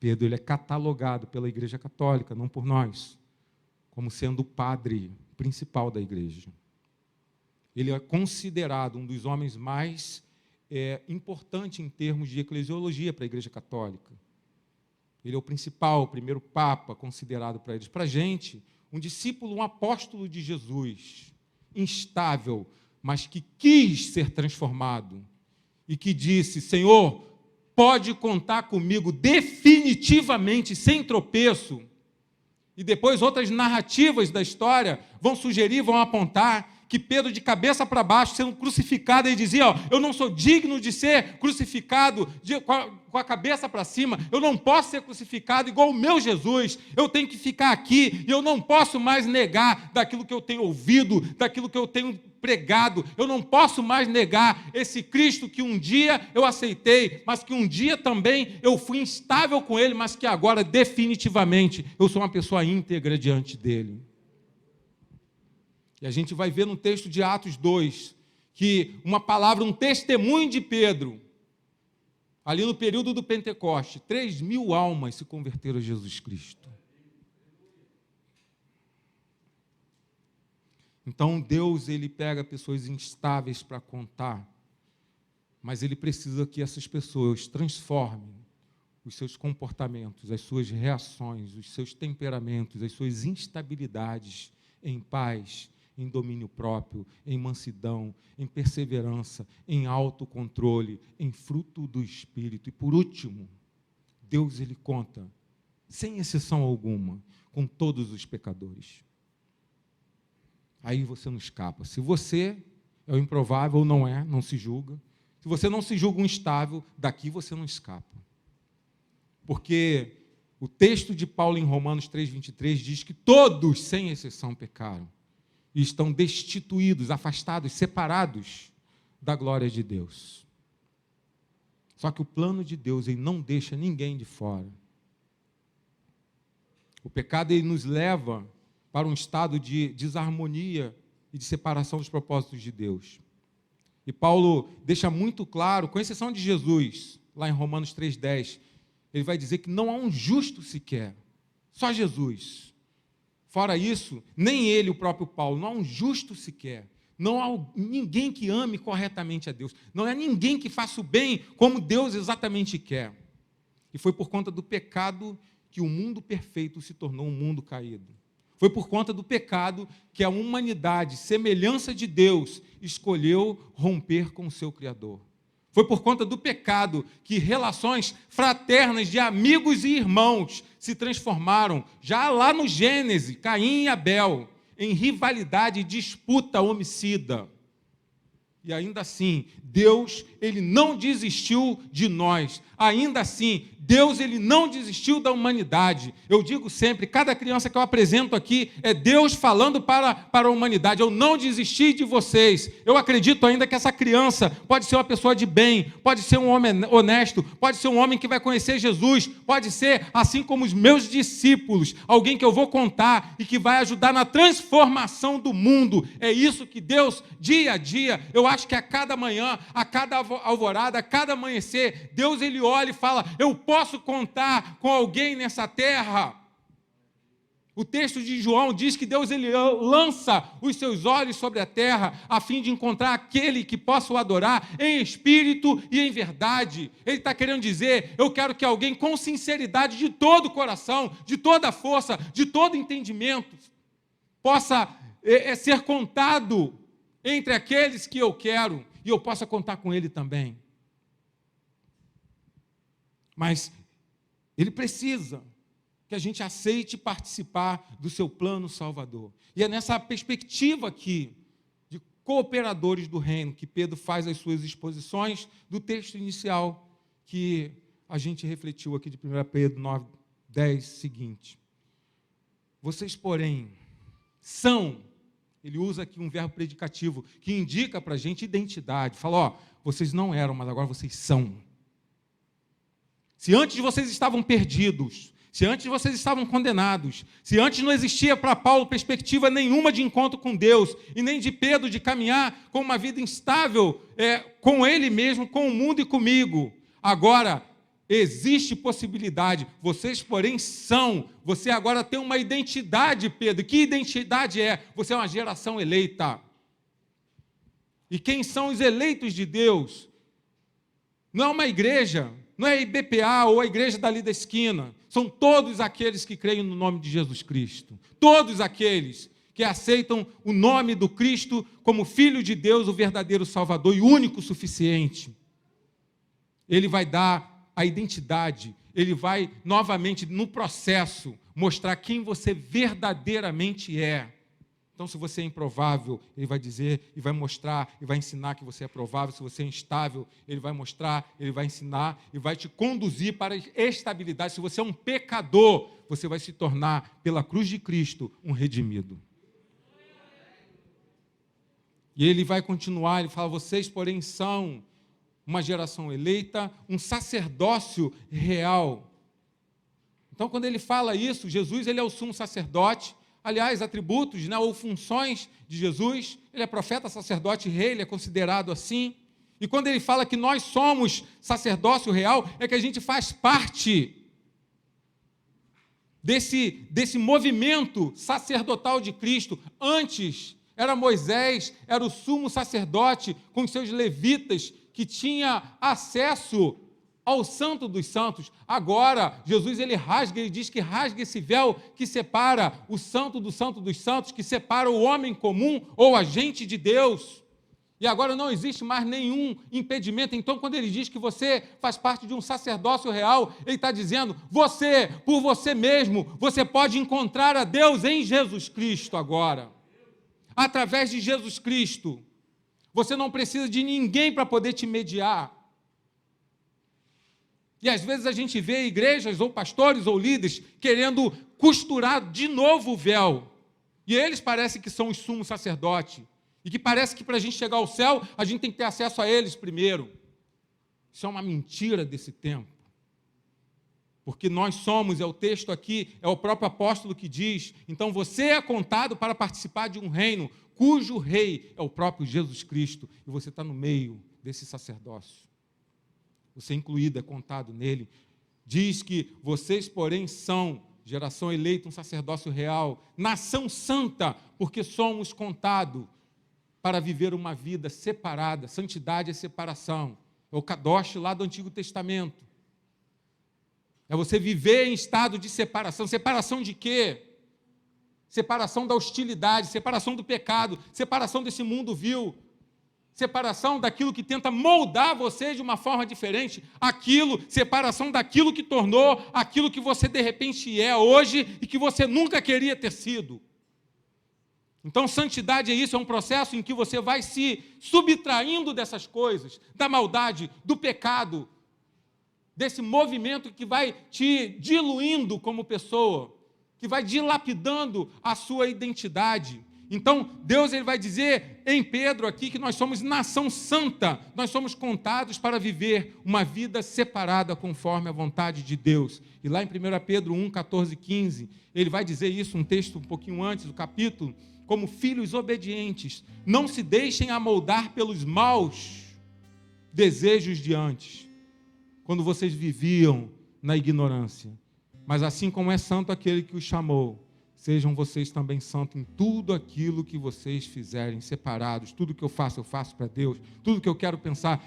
Pedro, ele é catalogado pela Igreja Católica, não por nós, como sendo o padre principal da igreja. Ele é considerado um dos homens mais importantes em termos de eclesiologia para a Igreja Católica. Ele é o principal, o primeiro papa considerado para eles. Para a gente, um discípulo, um apóstolo de Jesus, instável, mas que quis ser transformado e que disse, Senhor, pode contar comigo definitivamente, sem tropeço. E depois outras narrativas da história vão sugerir, vão apontar que Pedro, de cabeça para baixo, sendo crucificado, ele dizia, eu não sou digno de ser crucificado com a cabeça para cima, eu não posso ser crucificado igual o meu Jesus, eu tenho que ficar aqui, e eu não posso mais negar daquilo que eu tenho ouvido, daquilo que eu tenho pregado, eu não posso mais negar esse Cristo que um dia eu aceitei, mas que um dia também eu fui instável com ele, mas que agora definitivamente eu sou uma pessoa íntegra diante dele. E a gente vai ver no texto de Atos 2, que uma palavra, um testemunho de Pedro, ali no período do Pentecoste, 3.000 almas se converteram a Jesus Cristo. Então Deus, ele pega pessoas instáveis para contar, mas ele precisa que essas pessoas transformem os seus comportamentos, as suas reações, os seus temperamentos, as suas instabilidades em paz, em domínio próprio, em mansidão, em perseverança, em autocontrole, em fruto do Espírito. E por último, Deus, ele conta, sem exceção alguma, com todos os pecadores. Aí você não escapa. Se você é o improvável, não é, não se julga. Se você não se julga um instável, daqui você não escapa. Porque o texto de Paulo em Romanos 3,23 diz que todos, sem exceção, pecaram e estão destituídos, afastados, separados da glória de Deus. Só que o plano de Deus, ele não deixa ninguém de fora. O pecado, ele nos leva para um estado de desarmonia e de separação dos propósitos de Deus. E Paulo deixa muito claro, com exceção de Jesus, lá em Romanos 3,10, ele vai dizer que não há um justo sequer, só Jesus. Fora isso, nem ele, o próprio Paulo, não há um justo sequer, não há ninguém que ame corretamente a Deus, não há ninguém que faça o bem como Deus exatamente quer. E foi por conta do pecado que o mundo perfeito se tornou um mundo caído. Foi por conta do pecado que a humanidade, semelhança de Deus, escolheu romper com o seu Criador. Foi por conta do pecado que relações fraternas de amigos e irmãos se transformaram, já lá no Gênesis, Caim e Abel, em rivalidade e disputa homicida. E ainda assim, Deus, ele não desistiu de nós. Ainda assim, Deus, ele não desistiu da humanidade. Eu digo sempre, cada criança que eu apresento aqui é Deus falando para a humanidade. Eu não desisti de vocês. Eu acredito ainda que essa criança pode ser uma pessoa de bem, pode ser um homem honesto, pode ser um homem que vai conhecer Jesus, pode ser, assim como os meus discípulos, alguém que eu vou contar e que vai ajudar na transformação do mundo. É isso que Deus, dia a dia, eu acho que a cada manhã, a cada alvorada, a cada amanhecer, Deus, ele olha e fala, eu posso contar com alguém nessa terra. O texto de João diz que Deus, ele lança os seus olhos sobre a terra a fim de encontrar aquele que possa o adorar em espírito e em verdade. Ele está querendo dizer, eu quero que alguém com sinceridade de todo o coração, de toda a força, de todo entendimento, possa ser contado entre aqueles que eu quero e eu possa contar com ele também. Mas ele precisa que a gente aceite participar do seu plano salvador. E é nessa perspectiva aqui, de cooperadores do reino, que Pedro faz as suas exposições do texto inicial, que a gente refletiu aqui de 1 Pedro 9, 10, seguinte. Vocês, porém, são, ele usa aqui um verbo predicativo, que indica para a gente identidade. Fala, ó, vocês não eram, mas agora vocês são. Se antes vocês estavam perdidos, se antes vocês estavam condenados, se antes não existia para Paulo perspectiva nenhuma de encontro com Deus, e nem de Pedro de caminhar com uma vida instável com ele mesmo, com o mundo e comigo, agora existe possibilidade. Vocês, porém, são. Você agora tem uma identidade, Pedro. Que identidade é? Você é uma geração eleita. E quem são os eleitos de Deus? Não é uma igreja, não é a IBPA ou a igreja dali da esquina. São todos aqueles que creem no nome de Jesus Cristo. Todos aqueles que aceitam o nome do Cristo como Filho de Deus, o verdadeiro Salvador e único suficiente. Ele vai dar a identidade, ele vai novamente no processo mostrar quem você verdadeiramente é. Então, se você é improvável, ele vai dizer e vai mostrar e vai ensinar que você é provável. Se você é instável, ele vai mostrar, ele vai ensinar e vai te conduzir para a estabilidade. Se você é um pecador, você vai se tornar, pela cruz de Cristo, um redimido. E ele vai continuar, ele fala, vocês, porém, são uma geração eleita, um sacerdócio real. Então, quando ele fala isso, Jesus, ele é o sumo sacerdote. Aliás, atributos, né, ou funções de Jesus, ele é profeta, sacerdote, rei, ele é considerado assim. E quando ele fala que nós somos sacerdócio real, é que a gente faz parte desse movimento sacerdotal de Cristo. Antes, era Moisés, era o sumo sacerdote com os seus levitas, que tinha acesso ao Santo dos Santos. Agora, Jesus, ele diz que rasga esse véu que separa o Santo dos Santos, que separa o homem comum ou a gente de Deus. E agora não existe mais nenhum impedimento. Então, quando ele diz que você faz parte de um sacerdócio real, ele está dizendo, você, por você mesmo, você pode encontrar a Deus em Jesus Cristo agora. Através de Jesus Cristo. Você não precisa de ninguém para poder te mediar. E às vezes a gente vê igrejas ou pastores ou líderes querendo costurar de novo o véu. E eles parecem que são os sumos sacerdotes. E que parece que para a gente chegar ao céu, a gente tem que ter acesso a eles primeiro. Isso é uma mentira desse tempo. Porque nós somos, é o texto aqui, é o próprio apóstolo que diz, então você é contado para participar de um reino, cujo rei é o próprio Jesus Cristo. E você está no meio desse sacerdócio. Você é incluído, é contado nele. Diz que vocês, porém, são geração eleita, um sacerdócio real, nação santa, porque somos contados para viver uma vida separada. Santidade é separação. É o Kadosh lá do Antigo Testamento. É você viver em estado de separação. Separação de quê? Separação da hostilidade, separação do pecado, separação desse mundo vil. separação daquilo que tenta moldar você de uma forma diferente, separação daquilo que tornou aquilo que você de repente é hoje e que você nunca queria ter sido. Então, santidade é isso, é um processo em que você vai se subtraindo dessas coisas, da maldade, do pecado, desse movimento que vai te diluindo como pessoa, que vai dilapidando a sua identidade. Então, Deus ele vai dizer em Pedro aqui que nós somos nação santa, nós somos contados para viver uma vida separada conforme a vontade de Deus. E lá em 1 Pedro 1, 14 e 15, ele vai dizer isso, um texto um pouquinho antes do capítulo, como filhos obedientes, não se deixem amoldar pelos maus desejos de antes, quando vocês viviam na ignorância. Mas assim como é santo aquele que os chamou, sejam vocês também santos em tudo aquilo que vocês fizerem, separados. Tudo que eu faço para Deus. Tudo que eu quero pensar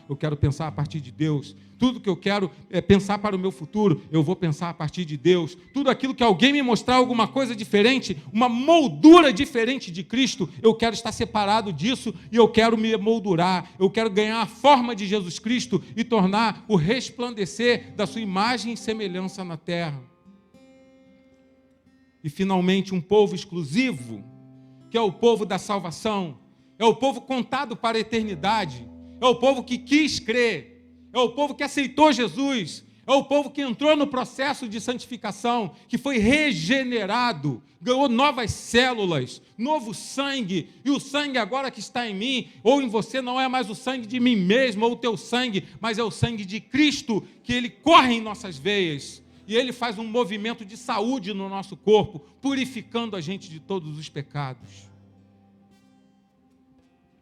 a partir de Deus. Tudo que eu quero pensar para o meu futuro, eu vou pensar a partir de Deus. Tudo aquilo que alguém me mostrar alguma coisa diferente, uma moldura diferente de Cristo, eu quero estar separado disso e eu quero me moldurar. Eu quero ganhar a forma de Jesus Cristo e tornar o resplandecer da sua imagem e semelhança na terra. E, finalmente, um povo exclusivo, que é o povo da salvação, é o povo contado para a eternidade, é o povo que quis crer, é o povo que aceitou Jesus, é o povo que entrou no processo de santificação, que foi regenerado, ganhou novas células, novo sangue, e o sangue agora que está em mim, ou em você, não é mais o sangue de mim mesmo, ou o teu sangue, mas é o sangue de Cristo, que ele corre em nossas veias. E ele faz um movimento de saúde no nosso corpo, purificando a gente de todos os pecados.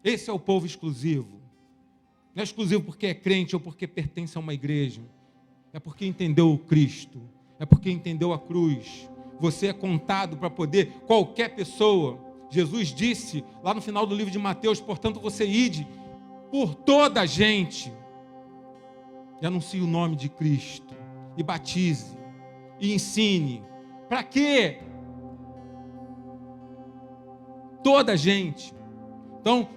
Esse é o povo exclusivo. Não é exclusivo porque é crente ou porque pertence a uma igreja. É porque entendeu o Cristo. É porque entendeu a cruz. Você é contado para poder, qualquer pessoa. Jesus disse, lá no final do livro de Mateus, portanto você ide por toda a gente. E anuncie o nome de Cristo. E batize. E ensine. Para quê? Toda a gente. Então,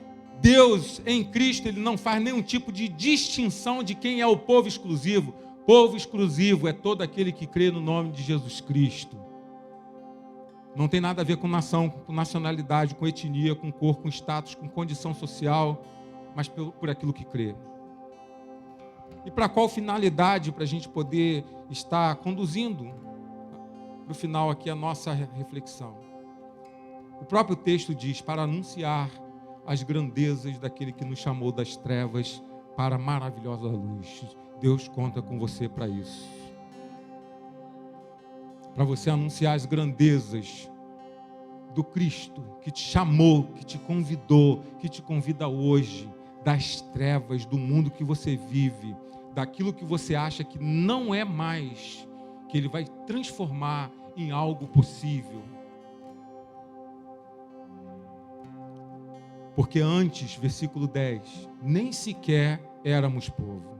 Deus em Cristo, ele não faz nenhum tipo de distinção de quem é o povo exclusivo. Povo exclusivo é todo aquele que crê no nome de Jesus Cristo. Não tem nada a ver com nação, com nacionalidade, com etnia, com cor, com status, com condição social, mas por aquilo que crê. E para qual finalidade? Para a gente poder estar conduzindo para o final aqui a nossa reflexão. O próprio texto diz, para anunciar as grandezas daquele que nos chamou das trevas para a maravilhosa luz. Deus conta com você para isso. Para você anunciar as grandezas do Cristo que te chamou, que te convidou, que te convida hoje, das trevas do mundo que você vive, daquilo que você acha que não é mais, que Ele vai transformar em algo possível. Porque antes, versículo 10, nem sequer éramos povo,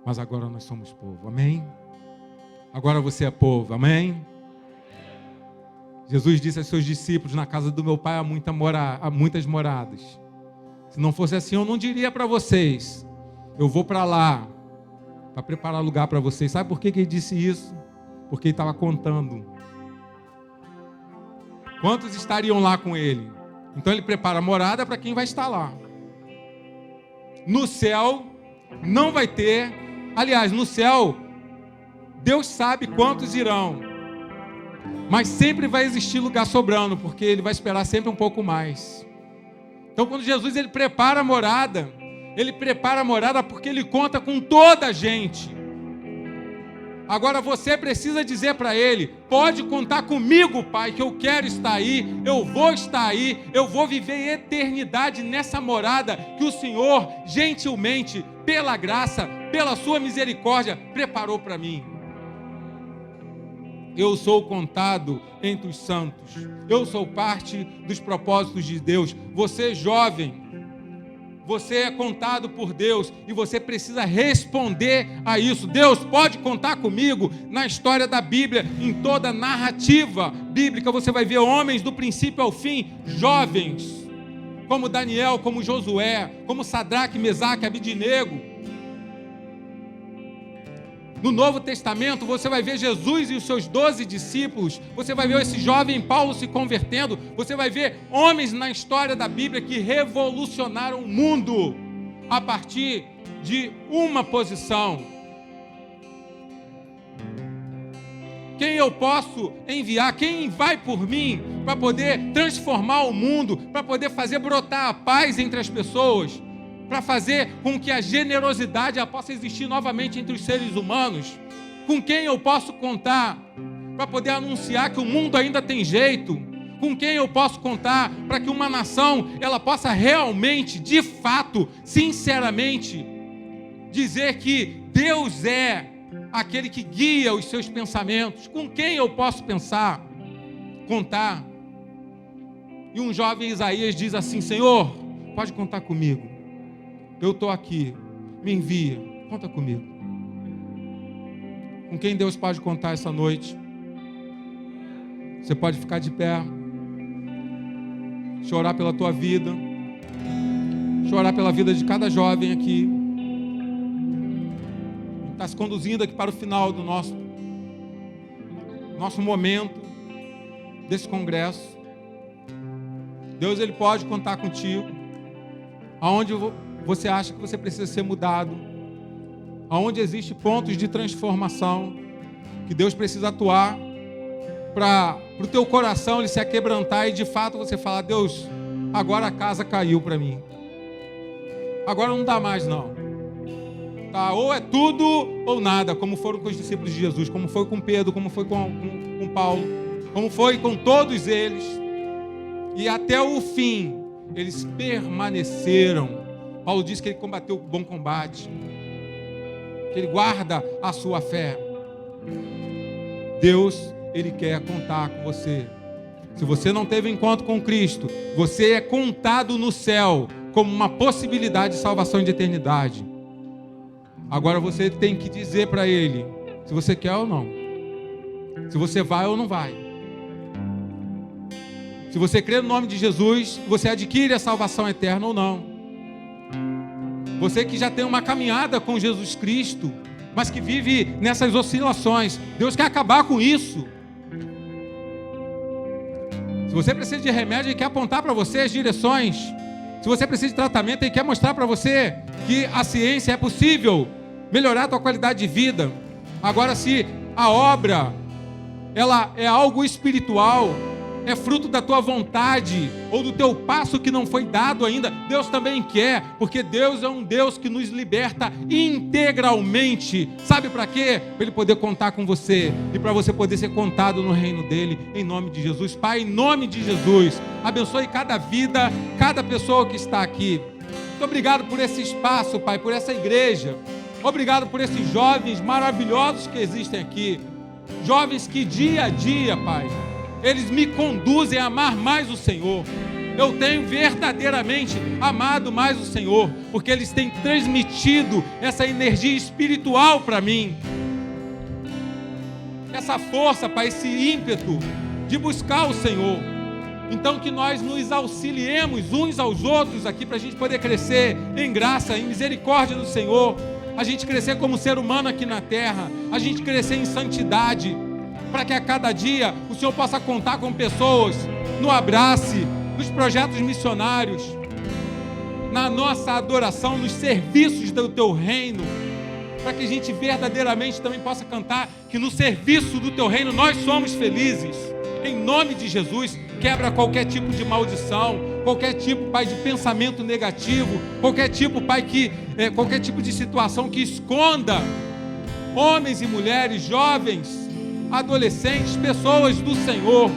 mas agora nós somos povo, amém? Agora você é povo, amém? Jesus disse aos seus discípulos, na casa do meu pai há muitas moradas. Se não fosse assim, eu não diria para vocês, eu vou para lá, para preparar lugar para vocês. Sabe por que ele disse isso? Porque ele estava contando. Quantos estariam lá com ele? Então ele prepara a morada para quem vai estar lá. No céu, não vai ter. Aliás, no céu, Deus sabe quantos irão. Mas sempre vai existir lugar sobrando, porque ele vai esperar sempre um pouco mais. Então quando Jesus ele prepara a morada porque ele conta com toda a gente. Agora você precisa dizer para ele, pode contar comigo, Pai, que eu quero estar aí, eu vou estar aí, eu vou viver eternidade nessa morada que o Senhor, gentilmente, pela graça, pela sua misericórdia, preparou para mim. Eu sou contado entre os santos, eu sou parte dos propósitos de Deus. Você jovem, você é contado por Deus e você precisa responder a isso. Deus pode contar comigo. Na história da Bíblia, em toda a narrativa bíblica, você vai ver homens do princípio ao fim, jovens, como Daniel, como Josué, como Sadraque, Mesaque, Abidnego. No Novo Testamento, você vai ver Jesus e os seus 12 discípulos, você vai ver esse jovem Paulo se convertendo, você vai ver homens na história da Bíblia que revolucionaram o mundo a partir de uma posição. Quem eu posso enviar? Quem vai por mim para poder transformar o mundo, para poder fazer brotar a paz entre as pessoas, para fazer com que a generosidade possa existir novamente entre os seres humanos? Com quem eu posso contar para poder anunciar que o mundo ainda tem jeito? Com quem eu posso contar para que uma nação ela possa realmente, de fato, sinceramente, dizer que Deus é aquele que guia os seus pensamentos? Com quem eu posso contar? E um jovem Isaías diz assim: Senhor, pode contar comigo. Eu estou aqui, me envia, conta comigo. Com quem Deus pode contar essa noite? Você pode ficar de pé, chorar pela tua vida, chorar pela vida de cada jovem aqui. Está se conduzindo aqui para o final do nosso momento desse congresso. Deus, Ele pode contar contigo. Aonde você acha que você precisa ser mudado, aonde existem pontos de transformação, que Deus precisa atuar para o teu coração ele se aquebrantar e de fato você falar: Deus, agora a casa caiu para mim, agora não dá mais não, tá? Ou é tudo ou nada, como foram com os discípulos de Jesus, como foi com Pedro, como foi com Paulo, como foi com todos eles, e até o fim eles permaneceram. Paulo diz que ele combateu o bom combate, que ele guarda a sua fé. Deus, Ele quer contar com você. Se você não teve encontro com Cristo, você é contado no céu como uma possibilidade de salvação e de eternidade. Agora você tem que dizer para Ele se você quer ou não, se você vai ou não vai. Se você crê no nome de Jesus, você adquire a salvação eterna ou não. Você que já tem uma caminhada com Jesus Cristo, mas que vive nessas oscilações, Deus quer acabar com isso. Se você precisa de remédio, Ele quer apontar para você as direções. Se você precisa de tratamento, Ele quer mostrar para você que a ciência é possível melhorar a tua qualidade de vida. Agora, se a obra ela é algo espiritual, é fruto da tua vontade ou do teu passo que não foi dado ainda, Deus também quer, porque Deus é um Deus que nos liberta integralmente. Sabe para quê? Para Ele poder contar com você e para você poder ser contado no reino dEle, em nome de Jesus. Pai, em nome de Jesus, abençoe cada vida, cada pessoa que está aqui. Muito obrigado por esse espaço, Pai, por essa igreja. Obrigado por esses jovens maravilhosos que existem aqui, jovens que dia a dia, Pai, eles me conduzem a amar mais o Senhor. Eu tenho verdadeiramente amado mais o Senhor, porque eles têm transmitido essa energia espiritual para mim, essa força, Pai, esse ímpeto de buscar o Senhor. Então que nós nos auxiliemos uns aos outros aqui, para a gente poder crescer em graça, em misericórdia do Senhor, a gente crescer como ser humano aqui na terra, a gente crescer em santidade, para que a cada dia o Senhor possa contar com pessoas no abrace, nos projetos missionários, na nossa adoração, nos serviços do Teu reino, para que a gente verdadeiramente também possa cantar que no serviço do Teu reino nós somos felizes. Em nome de Jesus, quebra qualquer tipo de maldição, qualquer tipo, Pai, de pensamento negativo, qualquer tipo, Pai, qualquer tipo de situação que esconda homens e mulheres, jovens, adolescentes, pessoas do Senhor,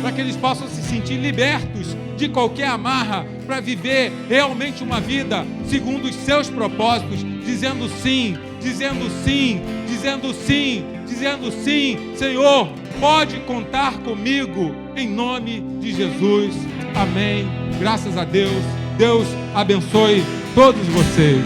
para que eles possam se sentir libertos de qualquer amarra, para viver realmente uma vida segundo os seus propósitos, dizendo sim, dizendo sim, dizendo sim, dizendo sim. Senhor, pode contar comigo, em nome de Jesus. Amém. Graças a Deus. Deus abençoe todos vocês.